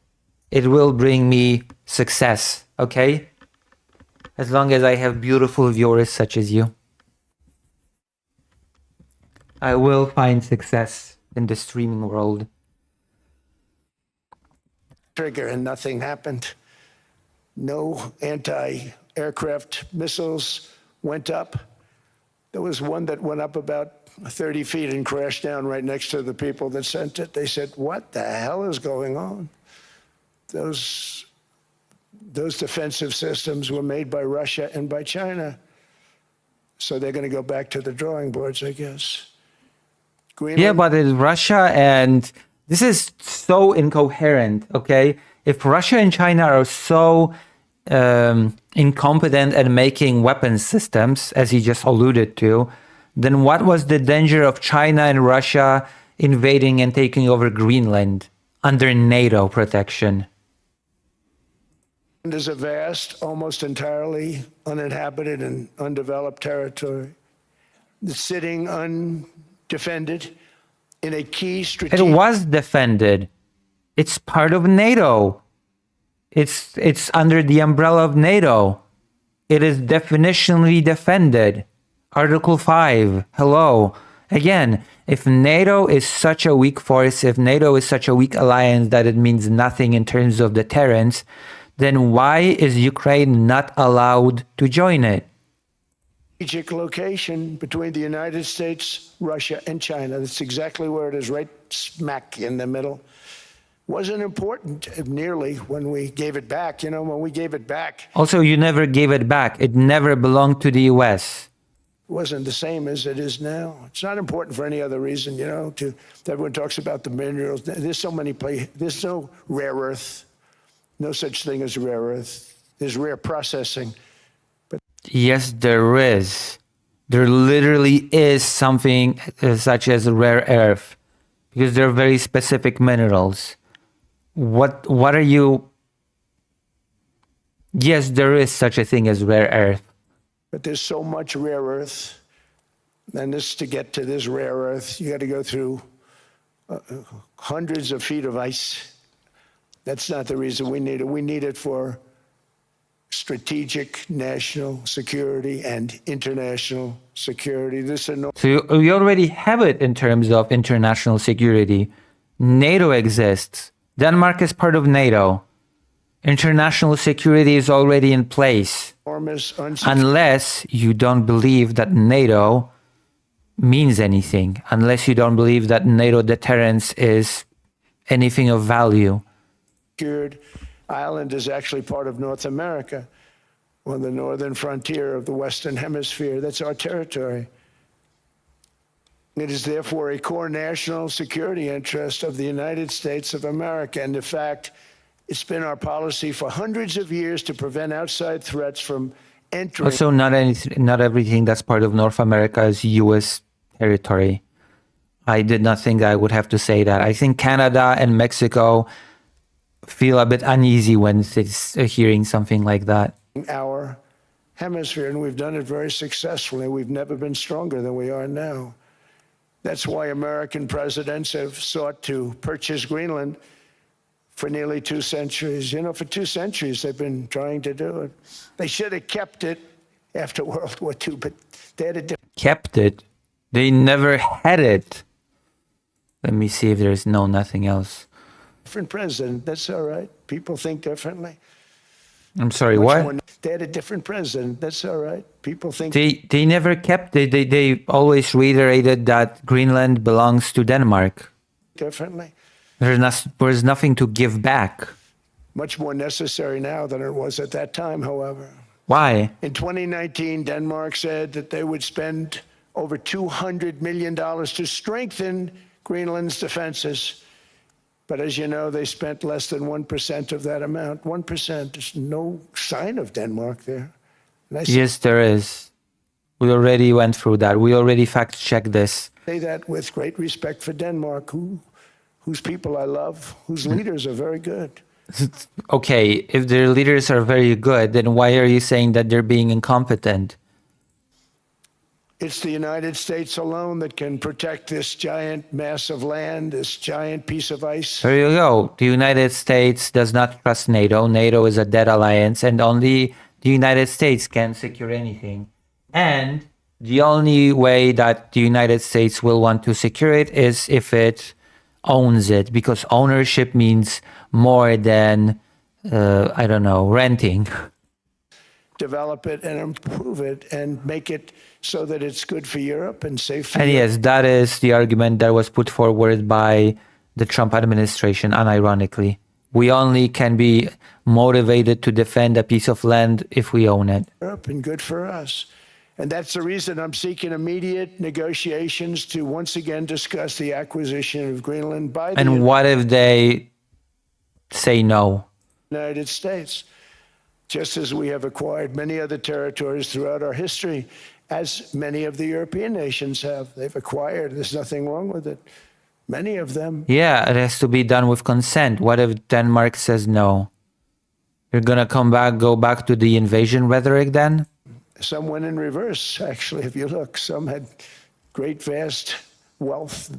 it will bring me success, okay? As long as I have beautiful viewers such as you. I will find success in the streaming world. Trigger and nothing happened. No anti-aircraft missiles went up. There was one that went up about 30 feet and crashed down right next to the people that sent it. They said, what the hell is going on? Those defensive systems were made by Russia and by China. So they're going to go back to the drawing boards, I guess. Greenland, Yeah, but it's Russia, and this is so incoherent, okay? If Russia and China are so incompetent at making weapons systems, as he just alluded to, then what was the danger of China and Russia invading and taking over Greenland under NATO protection? is a vast, almost entirely uninhabited and undeveloped territory. It's sitting undefended in a key It strategic... was defended. It's part of NATO. It's under the umbrella of NATO. It is definitionally defended. Article 5. Hello. Again, if NATO is such a weak force, if NATO is such a weak alliance that it means nothing in terms of deterrence, then why is Ukraine not allowed to join it? strategic location between the United States, Russia, and China. That's exactly where it is, right smack in the middle. Wasn't important nearly when we gave it back. You know, when we gave it back, Also, you never gave it back. It never belonged to the US. it wasn't the same as it is now. It's not important for any other reason, you know, everyone talks about the minerals. There's so many places. There's no rare earth, no such thing as rare earth. There's rare processing. Yes, there is. There literally is something such as rare earth, because they're very specific minerals. What are you? Yes, there is such a thing as rare earth. But there's so much rare earth. And to get to this rare earth, you got to go through hundreds of feet of ice. That's not the reason we need it. We need it for strategic national security and international security. So you already have it in terms of international security. NATO exists. Denmark is part of NATO. International security is already in place. Unless you don't believe that NATO means anything. Unless you don't believe that NATO deterrence is anything of value. Secured island is actually part of North America, on the northern frontier of the Western Hemisphere. That's our territory. It is therefore a core national security interest of the United States of America. And in fact, it's been our policy for hundreds of years to prevent outside threats from entering. Also, not everything that's part of North America is U.S. territory. I did not think I would have to say that. I think Canada and Mexico feel a bit uneasy when it's hearing something like that. Our hemisphere, and we've done it very successfully. We've never been stronger than we are now. That's why American presidents have sought to purchase Greenland for nearly 2 centuries. You know, for 2 centuries they've been trying to do it. They should have kept it after World War II, but they had a different... Kept it? They never had it. Let me see if there's nothing else. different president. That's all right. People think differently. I'm sorry, what? They had a different president. That's all right. People think... They never kept... They always reiterated that Greenland belongs to Denmark. Differently. There's nothing to give back. Much more necessary now than it was at that time, however. Why? In 2019, Denmark said that they would spend over $200 million to strengthen Greenland's defenses. But as you know, they spent less than 1% of that amount. 1%. There's no sign of Denmark there. Yes, there is. We already went through that. We already fact-checked this. Say that with great respect for Denmark, whose people I love, whose leaders are very good. Okay, if their leaders are very good, then why are you saying that they're being incompetent? It's the United States alone that can protect this giant mass of land, this giant piece of ice. There you go. The United States does not trust NATO. NATO is a dead alliance, and only the United States can secure anything. And the only way that the United States will want to secure it is if it owns it, because ownership means more than, I don't know, renting. Develop it and improve it and make it so that it's good for Europe and safe for And Europe. yes, that is the argument that was put forward by the Trump administration, unironically. We only can be motivated to defend a piece of land if we own it. Europe and good for us. And that's the reason I'm seeking immediate negotiations to once again discuss the acquisition of Greenland by the And what if they say no? United States, just as we have acquired many other territories throughout our history, as many of the European nations have. They've acquired, there's nothing wrong with it. Many of them. Yeah, it has to be done with consent. What if Denmark says no? You're gonna go back to the invasion rhetoric then? Some went in reverse, actually, if you look. Some had great, vast wealth,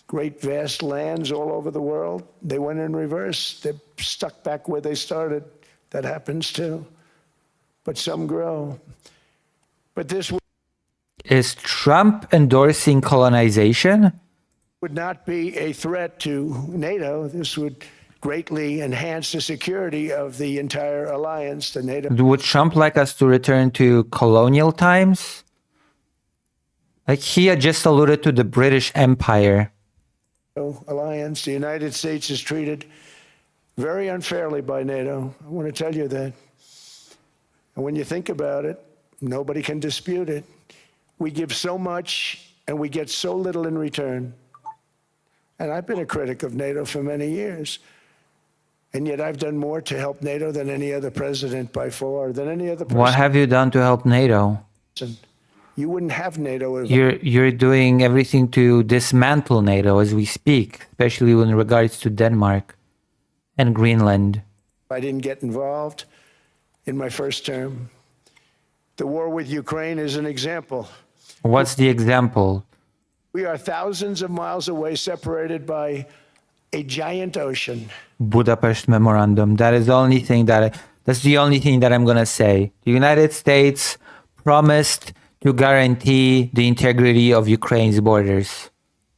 great, vast lands all over the world. They went in reverse. They're stuck back where they started. That happens too. But some grow. But this Is Trump endorsing colonization? would not be a threat to NATO. This would greatly enhance the security of the entire alliance, the NATO Would Trump like us to return to colonial times? Like he had just alluded to the British Empire. alliance. The United States is treated very unfairly by NATO. I want to tell you that. And when you think about it, nobody can dispute it. We give so much and we get so little in return. And I've been a critic of NATO for many years. And yet I've done more to help NATO than any other president by far, than any other What person. have you done to help NATO? You wouldn't have NATO if You're doing everything to dismantle NATO as we speak, especially in regards to Denmark and Greenland. I didn't get involved in my first term. The war with Ukraine is an example. What's the example? We are thousands of miles away, separated by a giant ocean. Budapest Memorandum. That's the only thing that I'm gonna say. The United States promised to guarantee the integrity of Ukraine's borders.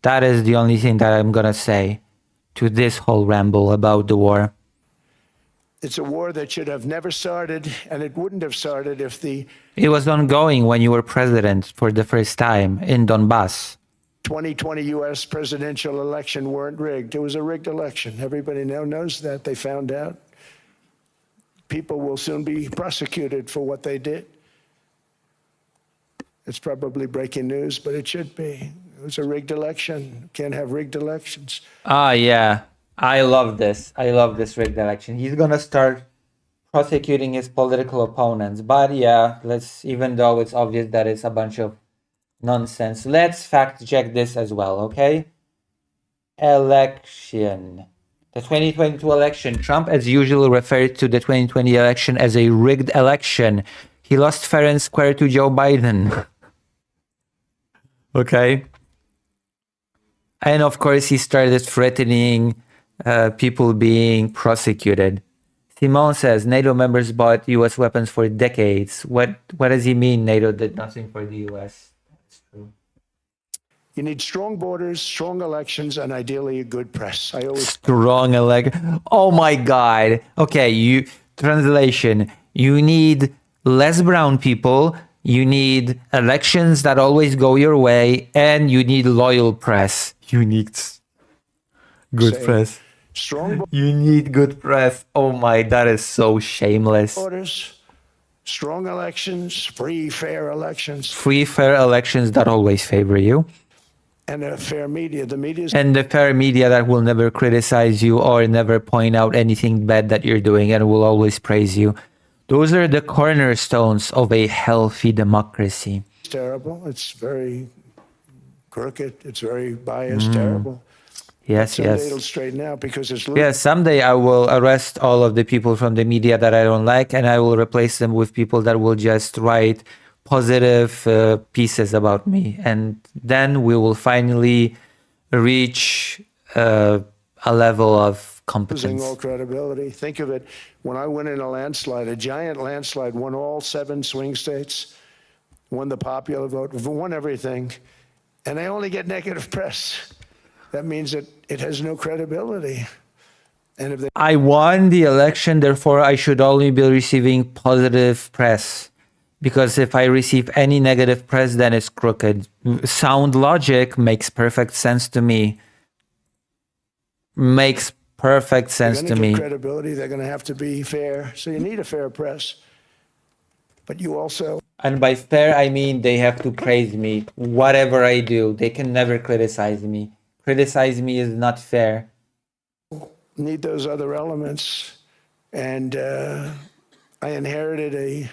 That is the only thing that I'm gonna say to this whole ramble about the war. It's a war that should have never started, and it wouldn't have started if the It was ongoing when you were president for the first time in Donbass. 2020 U.S. presidential election weren't rigged. It was a rigged election. Everybody now knows that. They found out. People will soon be prosecuted for what they did. It's probably breaking news, but it should be. It was a rigged election. Can't have rigged elections. Ah, yeah. I love this. I love this rigged election. He's gonna start prosecuting his political opponents. But yeah, even though it's obvious that it's a bunch of nonsense, let's fact check this as well, okay? Election. The 2022 election. Trump, as usual, referred to the 2020 election as a rigged election. He lost fair and square to Joe Biden. Okay. And of course, he started threatening people being prosecuted. Simone says NATO members bought US weapons for decades. What does he mean NATO did nothing for the US? That's true. You need strong borders, strong elections, and ideally a good press. I always Strong Oh my God. Okay, translation. You need less brown people. You need elections that always go your way, and you need loyal press. You need good Say, press. strong You need good press. Oh my, that is so shameless. borders, strong elections, free, fair elections, Free, fair elections that always favor you. and a fair media. The media is And the fair media that will never criticize you or never point out anything bad that you're doing and will always praise you. Those are the cornerstones of a healthy democracy. terrible. It's very crooked. It's very biased, terrible. Yes, Someday yes. it'll straighten out because it's Yeah, someday I will arrest all of the people from the media that I don't like, and I will replace them with people that will just write positive pieces about me. And then we will finally reach a level of losing all competence. credibility. Think of it. When I went in a landslide, a giant landslide, won all 7 swing states, won the popular vote, won everything, and I only get negative press. That means that it has no credibility. And if they I won the election, therefore I should only be receiving positive press. Because if I receive any negative press, then it's crooked. Sound logic makes perfect sense to me. Makes perfect they're sense going to to give me. credibility, they're going to have to be fair. So you need a fair press. But you also And by fair, I mean they have to praise me. Whatever I do, they can never criticize me. Criticize me is not fair. need those other elements. And I inherited a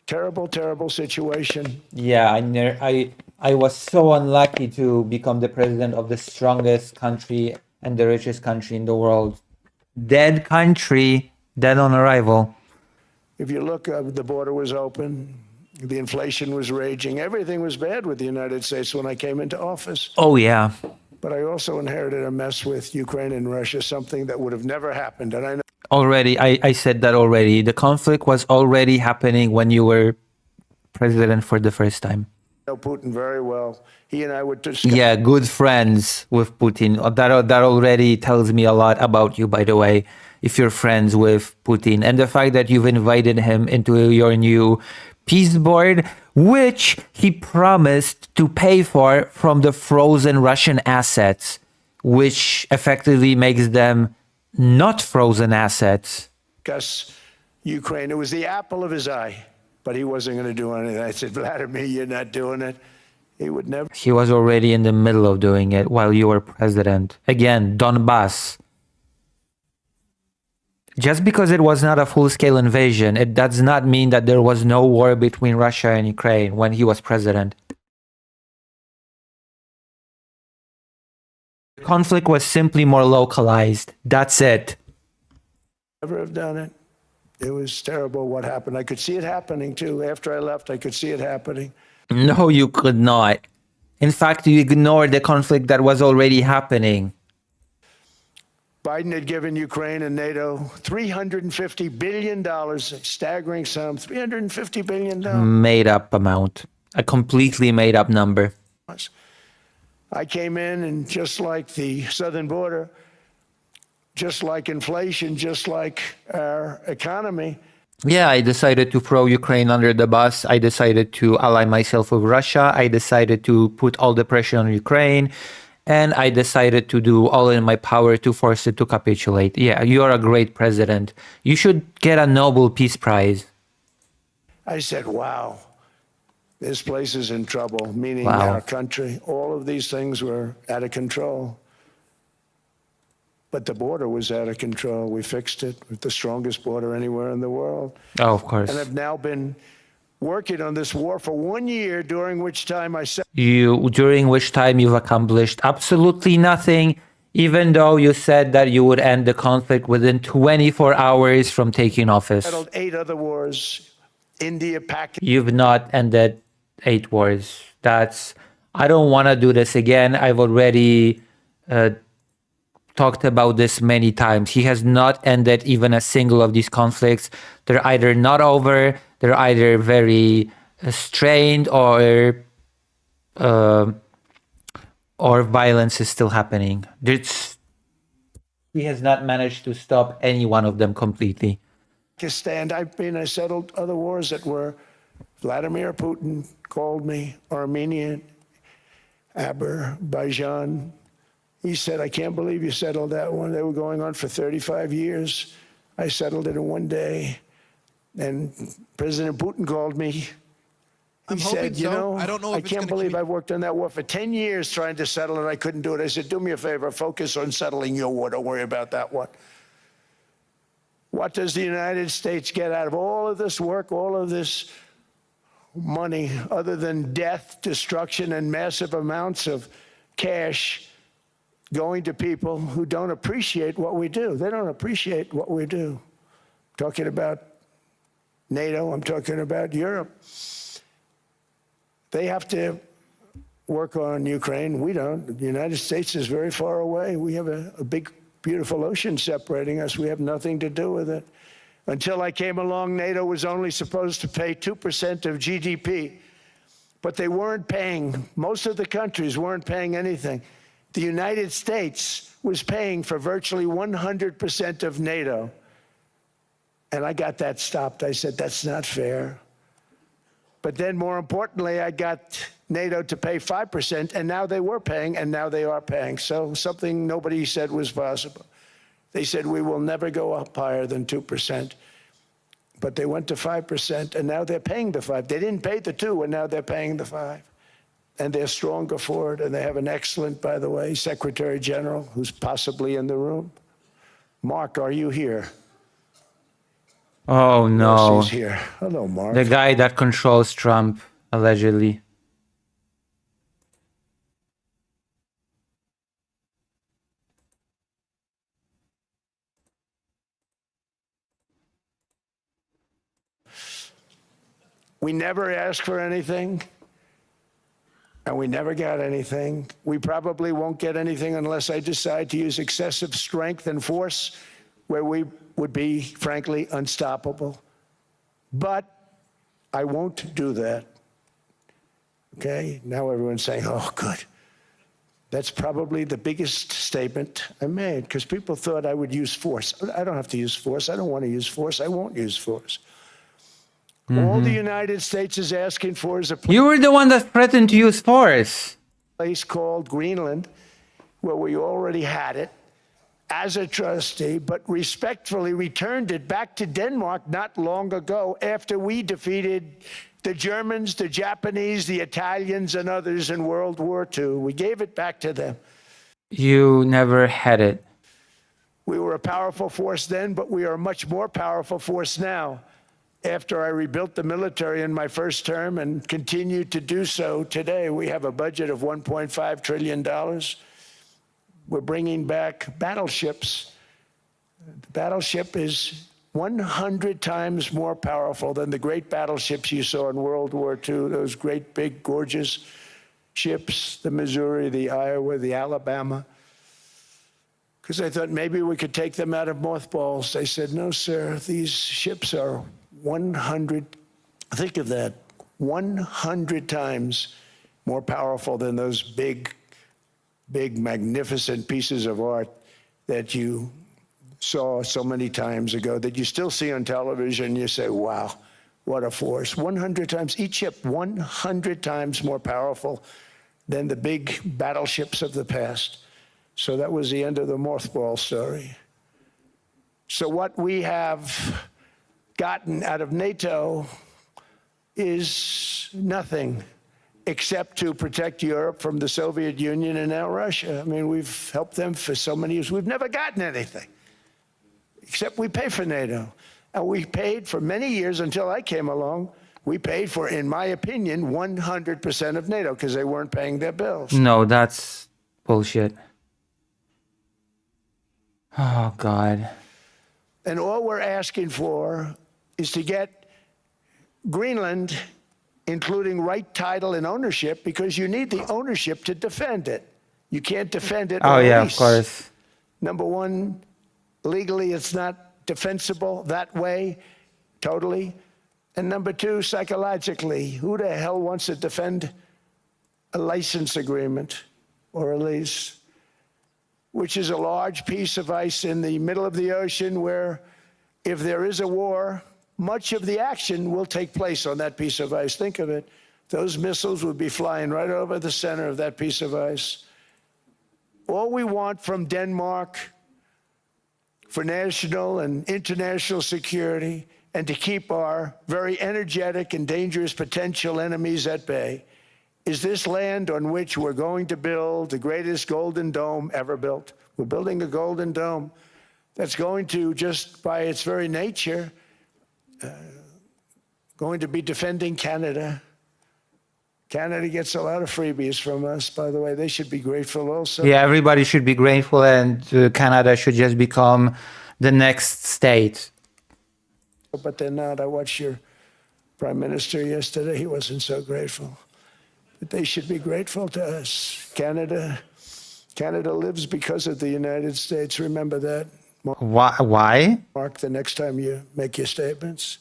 terrible, terrible situation. Yeah, I was so unlucky to become the president of the strongest country and the richest country in the world. Dead country, dead on arrival. If you look, the border was open, the inflation was raging, everything was bad with the United States when I came into office. Oh yeah. But I also inherited a mess with Ukraine and Russia, something that would have never happened. And I know Already, I said that already. The conflict was already happening when you were president for the first time. Putin very well. He and I would discuss. Yeah, good friends with Putin. That already tells me a lot about you, by the way, if you're friends with Putin. And the fact that you've invited him into your new peace board, which he promised to pay for from the frozen Russian assets, which effectively makes them not frozen assets. Ukraine. It was the apple of his eye, but he wasn't going to do anything. I said, Vladimir, you're not doing it. He would never. He was already in the middle of doing it while you were president. Again, Donbass. Just because it was not a full-scale invasion, it does not mean that there was no war between Russia and Ukraine when he was president. The conflict was simply more localized. That's it. Never have done it. It was terrible what happened. I could see it happening too. After I left, I could see it happening. No, you could not. In fact, you ignored the conflict that was already happening. Biden had given Ukraine and NATO $350 billion, a staggering sum, $350 billion. Made up amount. A completely made up number. I came in and just like the southern border, just like inflation, just like our economy. Yeah, I decided to throw Ukraine under the bus. I decided to ally myself with Russia. I decided to put all the pressure on Ukraine. And I decided to do all in my power to force it to capitulate. Yeah, you're a great president. You should get a Nobel Peace Prize. I said, wow, this place is in trouble, meaning Wow. our country. All of these things were out of control. But the border was out of control. We fixed it with the strongest border anywhere in the world. Oh, of course. And I've now been working on this war for 1 year, during which time I said During which time you've accomplished absolutely nothing, even though you said that you would end the conflict within 24 hours from taking office. settled 8 other wars, India, Pakistan. You've not ended 8 wars. I don't want to do this again. I've already talked about this many times. He has not ended even a single of these conflicts. They're either not over, they're either very strained, or violence is still happening. He has not managed to stop any one of them completely. I settled other wars that were Vladimir Putin called me, Armenia, Azerbaijan. He said, I can't believe you settled that one. They were going on for 35 years. I settled it in 1 day. And President Putin called me. He said, you know, I don't know if I it's can't gonna believe I've worked on that war for 10 years trying to settle it. I couldn't do it. I said, do me a favor, focus on settling your war. Don't worry about that one. What does the United States get out of all of this work, all of this money other than death, destruction, and massive amounts of cash going to people who don't appreciate what we do. They don't appreciate what we do. I'm talking about NATO, I'm talking about Europe. They have to work on Ukraine. We don't. The United States is very far away. We have a big, beautiful ocean separating us. We have nothing to do with it. Until I came along, NATO was only supposed to pay 2% of GDP, but they weren't paying. Most of the countries weren't paying anything. The United States was paying for virtually 100% of NATO. And I got that stopped. I said, that's not fair. But then more importantly, I got NATO to pay 5%, and now they were paying, and now they are paying. So something nobody said was possible. They said, we will never go up higher than 2%. But they went to 5%, and now they're paying the 5. They didn't pay the 2, and now they're paying the 5. And they're stronger for it, and they have an excellent, by the way, Secretary General, who's possibly in the room. Mark, are you here? Oh no. Yes, he's here. Hello, Mark. The guy that controls Trump, allegedly. We never asked for anything, and we never got anything. We probably won't get anything unless I decide to use excessive strength and force, where we would be, frankly, unstoppable. But I won't do that. Okay? Now everyone's saying, oh, good. That's probably the biggest statement I made, because people thought I would use force. I don't have to use force. I don't want to use force. I won't use force. All the United States is asking for is a You were the one that threatened to use force. place called Greenland, where we already had it, as a trustee, but respectfully returned it back to Denmark not long ago after we defeated the Germans, the Japanese, the Italians, and others in World War II. We gave it back to them. You never had it. We were a powerful force then, but we are a much more powerful force now. After I rebuilt the military in my first term and continue to do so today, we have a budget of $1.5 trillion. We're bringing back battleships. The battleship is 100 times more powerful than the great battleships you saw in World War II, those great, big, gorgeous ships, the Missouri, the Iowa, the Alabama. Because I thought maybe we could take them out of mothballs. They said, no, sir, these ships are 100, think of that, 100 times more powerful than those big, magnificent pieces of art that you saw so many times ago, that you still see on television. You say, wow, what a force. 100 times, each ship 100 times more powerful than the big battleships of the past. So that was the end of the mothball story. So what we have gotten out of NATO is nothing except to protect Europe from the Soviet Union and now Russia. I mean, we've helped them for so many years. We've never gotten anything, except we pay for NATO. And we paid for many years until I came along. We paid for, in my opinion, 100% of NATO because they weren't paying their bills. No, that's bullshit. Oh, God. And all we're asking for is to get Greenland, including right title and ownership, because you need the ownership to defend it. You can't defend it. Oh, yeah, lease. of course. Number one, legally, it's not defensible that way, totally. And number two, psychologically, who the hell wants to defend a license agreement or a lease, which is a large piece of ice in the middle of the ocean where if there is a war, much of the action will take place on that piece of ice. Think of it. Those missiles would be flying right over the center of that piece of ice. All we want from Denmark for national and international security and to keep our very energetic and dangerous potential enemies at bay is this land on which we're going to build the greatest golden dome ever built. We're building a golden dome that's going to, just by its very nature, going to be defending Canada, Canada gets a lot of freebies from us, by the way. They should be grateful also. Yeah, everybody should be grateful, and Canada should just become the next state. But they're not. I watched your prime minister yesterday. He wasn't so grateful. But they should be grateful to us. Canada lives because of the United States. Remember that. Why? Mark, the next time you make your statements.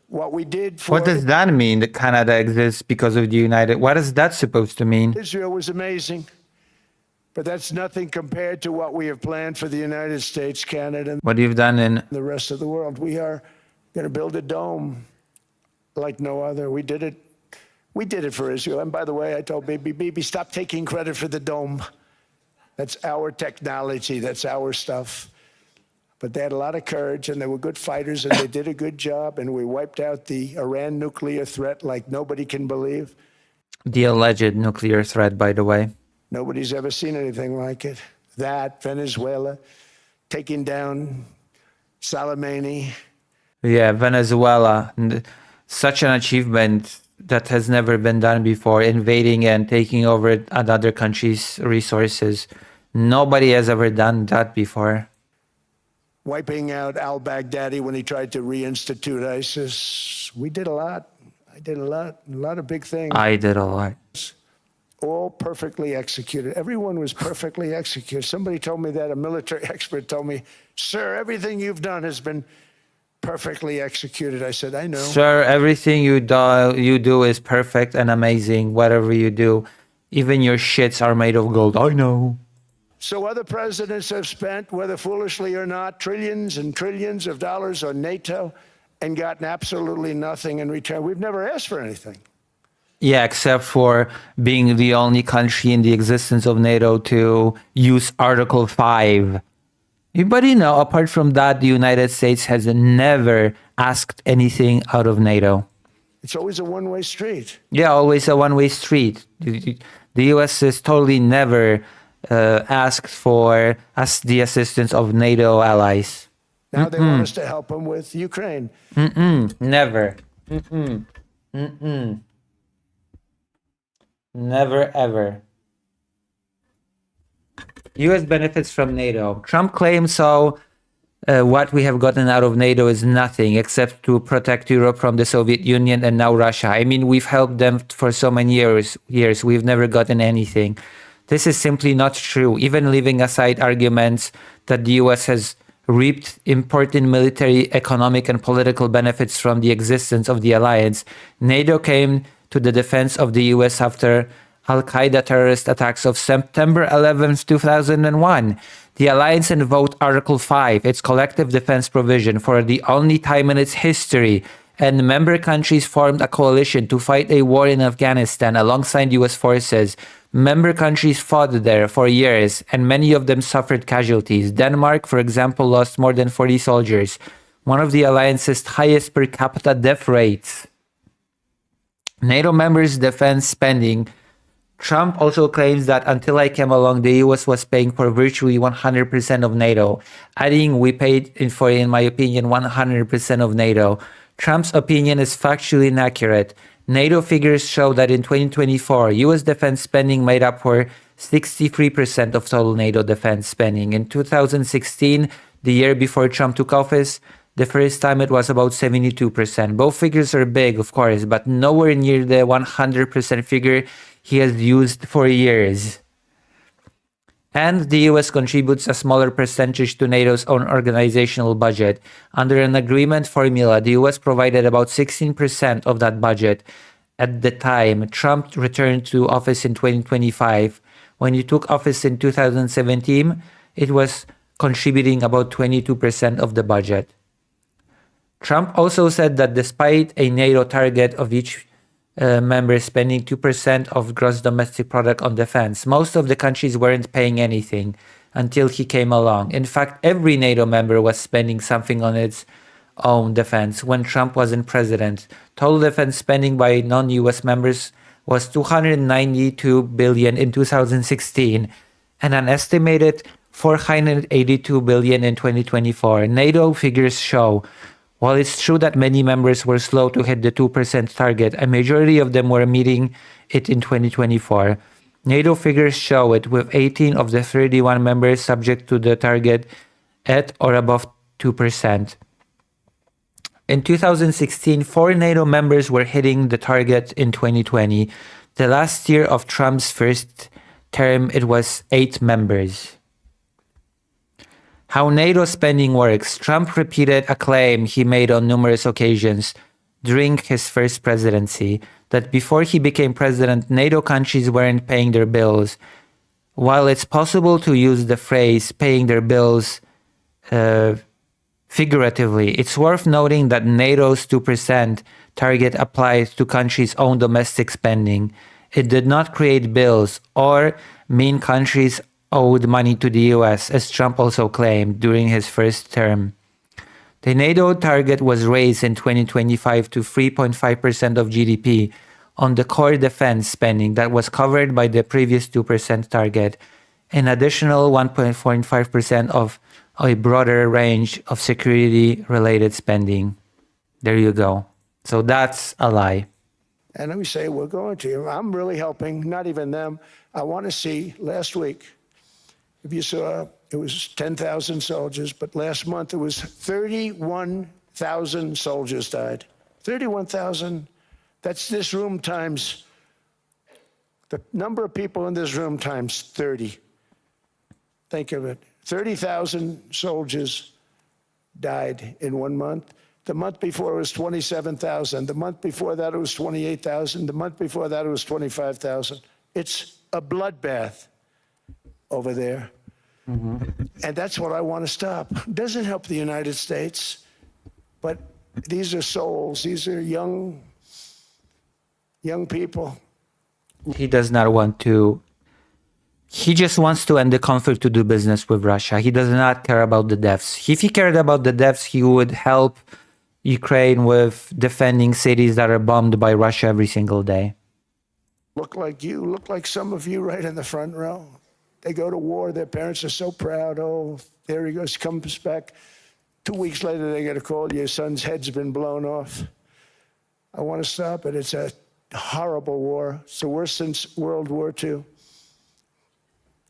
What we did for What does that mean, that Canada exists because of the United? What is that supposed to mean? Israel was amazing. But that's nothing compared to what we have planned for the United States, Canada, and What you've done in... the rest of the world. We are going to build a dome like no other. We did it for Israel. And by the way, I told Bibi, stop taking credit for the dome. That's our technology. That's our stuff. But they had a lot of courage, and they were good fighters, and they did a good job, and we wiped out the Iran nuclear threat like nobody can believe. The alleged nuclear threat, by the way. Nobody's ever seen anything like it. That, Venezuela, taking down Soleimani. Yeah, Venezuela. Such an achievement that has never been done before, invading and taking over another country's resources. Nobody has ever done that before. Wiping out al-Baghdadi when he tried to reinstitute ISIS. We did a lot. I did a lot of big things. I did a lot. All perfectly executed. Everyone was perfectly executed. Somebody told me that, a military expert told me, sir, everything you've done has been perfectly executed. I said, I know. Sir, everything you do is perfect and amazing, whatever you do. Even your shits are made of gold. I know. So other presidents have spent, whether foolishly or not, trillions and trillions of dollars on NATO and gotten absolutely nothing in return. We've never asked for anything. Yeah, except for being the only country in the existence of NATO to use Article 5. Everybody know, apart from that, the United States has never asked anything out of NATO. It's always a one-way street. Yeah, always a one-way street. The US has totally never asked for the assistance of NATO allies. Now they want us to help them with Ukraine. Never. Never, ever. US benefits from NATO. Trump claims so. What we have gotten out of NATO is nothing except to protect Europe from the Soviet Union and now Russia. I mean, we've helped them for so many years. We've never gotten anything. This is simply not true. Even leaving aside arguments that the US has reaped important military, economic, and political benefits from the existence of the alliance, NATO came to the defense of the US after Al-Qaeda terrorist attacks of September 11th, 2001. The alliance invoked Article 5, its collective defense provision, for the only time in its history, and member countries formed a coalition to fight a war in Afghanistan alongside US forces. Member countries fought there for years, and many of them suffered casualties. Denmark, for example, lost more than 40 soldiers, one of the alliance's highest per capita death rates. NATO members' defense spending. Trump also claims that until I came along, the US was paying for virtually 100% of NATO, adding we paid for, in my opinion, 100% of NATO. Trump's opinion is factually inaccurate. NATO figures show that in 2024, US defense spending made up for 63% of total NATO defense spending. In 2016, the year before Trump took office, the first time it was about 72%. Both figures are big, of course, but nowhere near the 100% figure he has used for years. And the US contributes a smaller percentage to NATO's own organizational budget. Under an agreement formula, the US provided about 16% of that budget. At the time, Trump returned to office in 2025. When he took office in 2017, it was contributing about 22% of the budget. Trump also said that despite a NATO target of each member spending 2% of gross domestic product on defense, most of the countries weren't paying anything until he came along. In fact, every NATO member was spending something on its own defense when Trump wasn't president. Total defense spending by non-US members was $292 billion in 2016 and an estimated $482 billion in 2024. NATO figures show While it's true that many members were slow to hit the 2% target, a majority of them were meeting it in 2024. NATO figures show it, with 18 of the 31 members subject to the target at or above 2%. In 2016, 4 NATO members were hitting the target in 2020. The last year of Trump's first term, it was 8 members. How NATO spending works. Trump repeated a claim he made on numerous occasions during his first presidency, that before he became president, NATO countries weren't paying their bills. While it's possible to use the phrase paying their bills figuratively, it's worth noting that NATO's 2% target applies to countries' own domestic spending. It did not create bills or mean countries owed money to the US, as Trump also claimed during his first term. The NATO target was raised in 2025 to 3.5% of GDP on the core defense spending that was covered by the previous 2% target, an additional 1.45% of a broader range of security-related spending. There you go. So that's a lie. And let me say, we're going to. I'm really helping, not even them. I want to see, last week, if you saw, it was 10,000 soldiers, but last month it was 31,000 soldiers died. 31,000, that's this room times, the number of people in this room times 30. Think of it. 30,000 soldiers died in 1 month. The month before it was 27,000. The month before that it was 28,000. The month before that it was 25,000. It's a bloodbath over there. And that's what I want to stop. It doesn't help the United States, but these are souls. These are young people. He does not want to. He just wants to end the conflict to do business with Russia. He does not care about the deaths. If he cared about the deaths, he would help Ukraine with defending cities that are bombed by Russia every single day. Look like you, look like some of you right in the front row. They go to war, their parents are so proud. Oh, there he goes, comes back. 2 weeks later, they get a call, your son's head's been blown off. I want to stop it. It's a horrible war. It's the worst since World War II.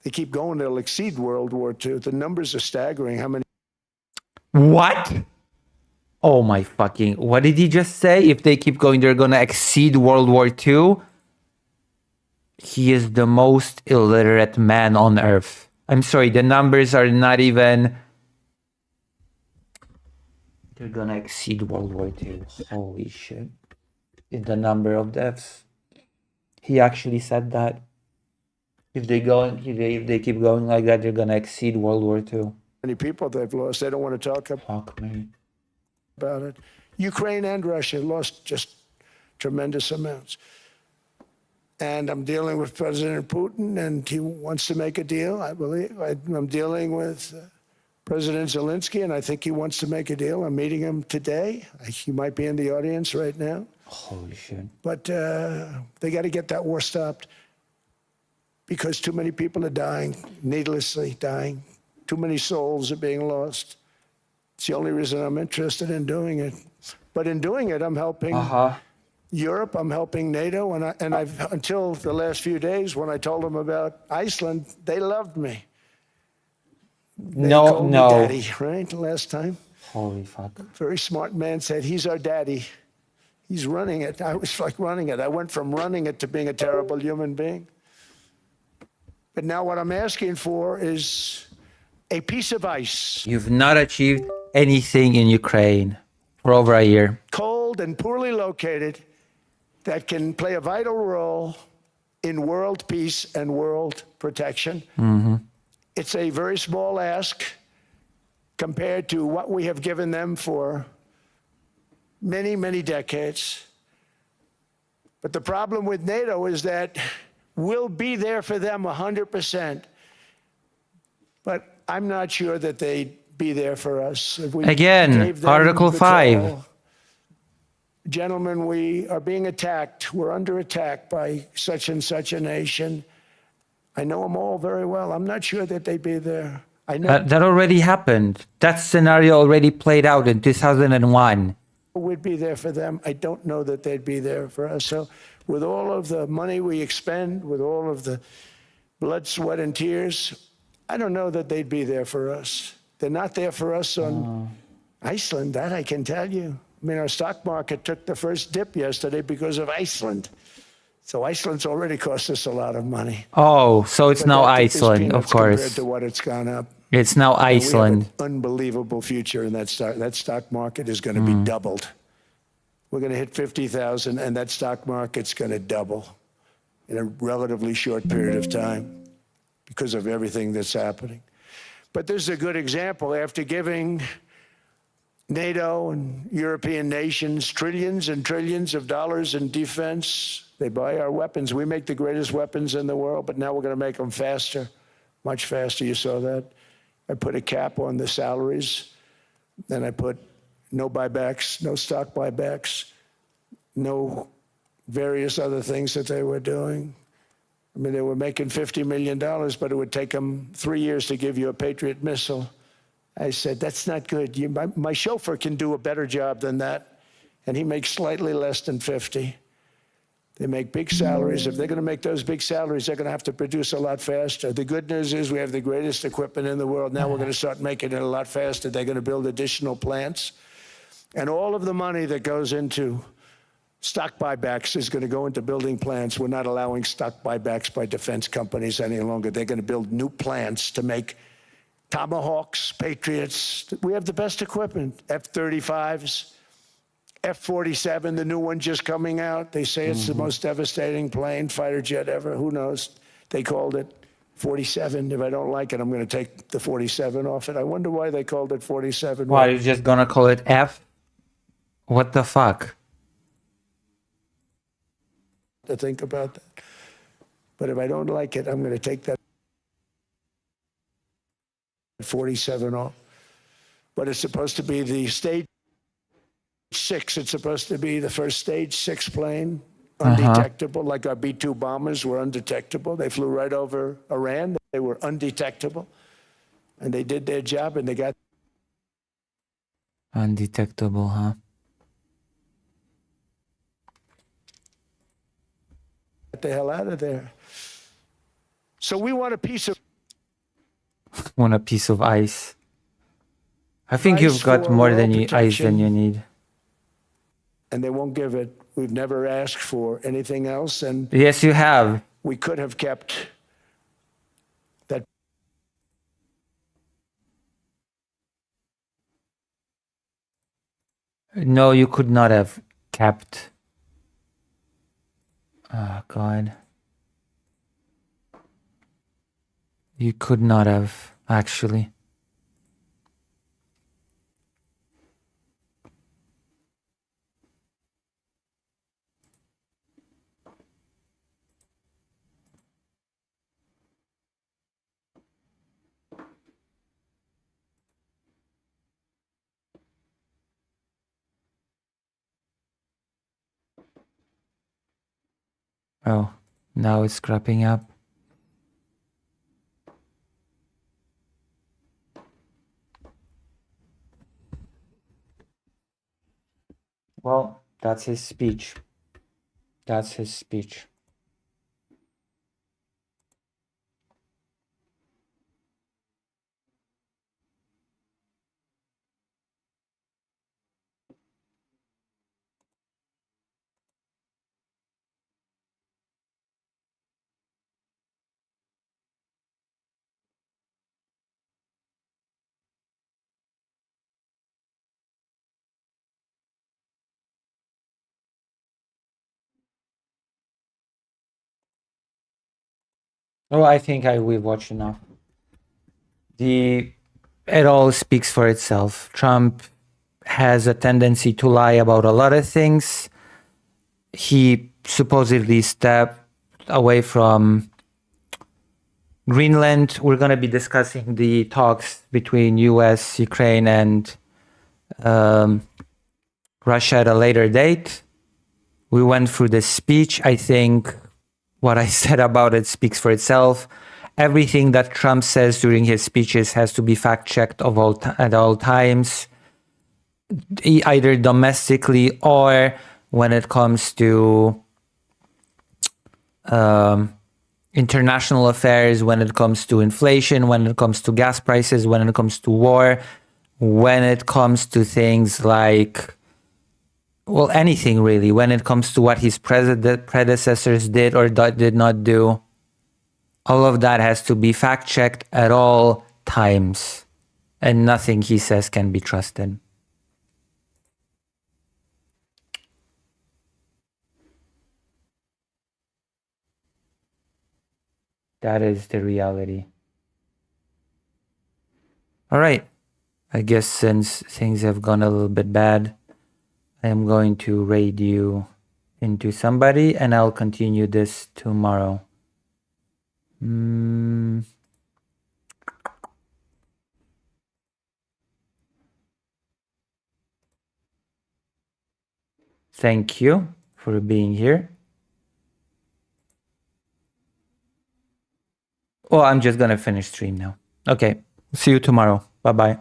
They keep going, they'll exceed World War II. The numbers are staggering. How many? What? Oh my fucking... What did he just say? If they keep going, they're gonna exceed World War II? He is the most illiterate man on earth. I'm sorry, the numbers are not even... They're gonna exceed World War II. Holy shit. In the number of deaths. He actually said that. If they keep going like that, they're gonna exceed World War II. Many people they've lost. They don't want to talk Fuck me. about it. Ukraine and Russia lost just tremendous amounts. And I'm dealing with President Putin, and he wants to make a deal, I believe. I'm dealing with President Zelensky, and I think he wants to make a deal. I'm meeting him today. He might be in the audience right now. Holy shit. But they got to get that war stopped because too many people are dying, needlessly dying. Too many souls are being lost. It's the only reason I'm interested in doing it. But in doing it, I'm helping Europe, I'm helping NATO, and I've until the last few days when I told them about Iceland, they loved me. They called me daddy, right? Last time. Holy fuck. Very smart man said, he's our daddy. He's running it. I was like running it. I went from running it to being a terrible human being. But now what I'm asking for is a piece of ice. You've not achieved anything in Ukraine for over a year. Cold and poorly located, that can play a vital role in world peace and world protection. It's a very small ask compared to what we have given them for many, many decades. But the problem with NATO is that we'll be there for them 100%. But I'm not sure that they'd be there for us. If we Again, Article 5. Gentlemen, we are being attacked. We're under attack by such and such a nation. I know them all very well. I'm not sure that they'd be there. I know That already happened. That scenario already played out in 2001. we'd be there for them. I don't know that they'd be there for us. So with all of the money we expend, with all of the blood, sweat, and tears, I don't know that they'd be there for us. They're not there for us on Iceland, that I can tell you. I mean, our stock market took the first dip yesterday because of Iceland. So Iceland's already cost us a lot of money. Oh, so it's But now that dip is Iceland, of peanuts compared course. to what it's gone up. It's now And we have Iceland. an unbelievable future in that stock. That stock market is going to be doubled. We're going to hit 50,000, and that stock market's going to double in a relatively short period of time because of everything that's happening. But this is a good example. After giving NATO and European nations trillions and trillions of dollars in defense, they buy our weapons. We make the greatest weapons in the world, but now we're going to make them faster, much faster. You saw that. I put a cap on the salaries. Then I put no buybacks, no stock buybacks, no various other things that they were doing. I mean, they were making $50 million, but it would take them 3 years to give you a Patriot missile. I said, that's not good. My chauffeur can do a better job than that, and he makes slightly less than 50. They make big salaries. If they're going to make those big salaries, they're going to have to produce a lot faster. The good news is we have the greatest equipment in the world. Now we're going to start making it a lot faster. They're going to build additional plants. And all of the money that goes into stock buybacks is going to go into building plants. We're not allowing stock buybacks by defense companies any longer. They're going to build new plants to make Tomahawks, Patriots. We have the best equipment, F-35s. F-47, the new one just coming out. They say it's the most devastating plane, fighter jet ever. Who knows? They called it 47. If I don't like it, I'm going to take the 47 off it. I wonder why they called it 47. Why, you're just gonna call it F? What the fuck? To think about that. But if I don't like it, I'm going to take that 47 off. But it's supposed to be the stage 6. It's supposed to be the first stage 6 plane, undetectable, like our B-2 bombers were undetectable. They flew right over Iran. They were undetectable. And they did their job, and they got Undetectable, huh? the hell out of there. So we want a piece of Want a piece of ice. I think Ice you've got for more world than ice than protection. you need. and they won't give it. We've never asked for anything else, and Yes, you have. we could have kept that. No, you could not have kept. Oh, God. You could not have, actually. Oh, now it's scrapping up. Well, that's his speech. That's his speech. Oh, I think we've watched enough. It all speaks for itself. Trump has a tendency to lie about a lot of things. He supposedly stepped away from Greenland. We're going to be discussing the talks between US, Ukraine, and Russia at a later date. We went through the speech. I think what I said about it speaks for itself. everything that Trump says during his speeches has to be fact-checked at all times, either domestically or when it comes to international affairs, when it comes to inflation, when it comes to gas prices, when it comes to war, when it comes to things like, well, anything really, when it comes to what his predecessors did or did not do. All of that has to be fact-checked at all times, and nothing he says can be trusted. That is the reality. All right. I guess since things have gone a little bit bad, I am going to raid you into somebody, and I'll continue this tomorrow. Thank you for being here. Oh, I'm just gonna finish stream now. Okay, see you tomorrow. Bye-bye.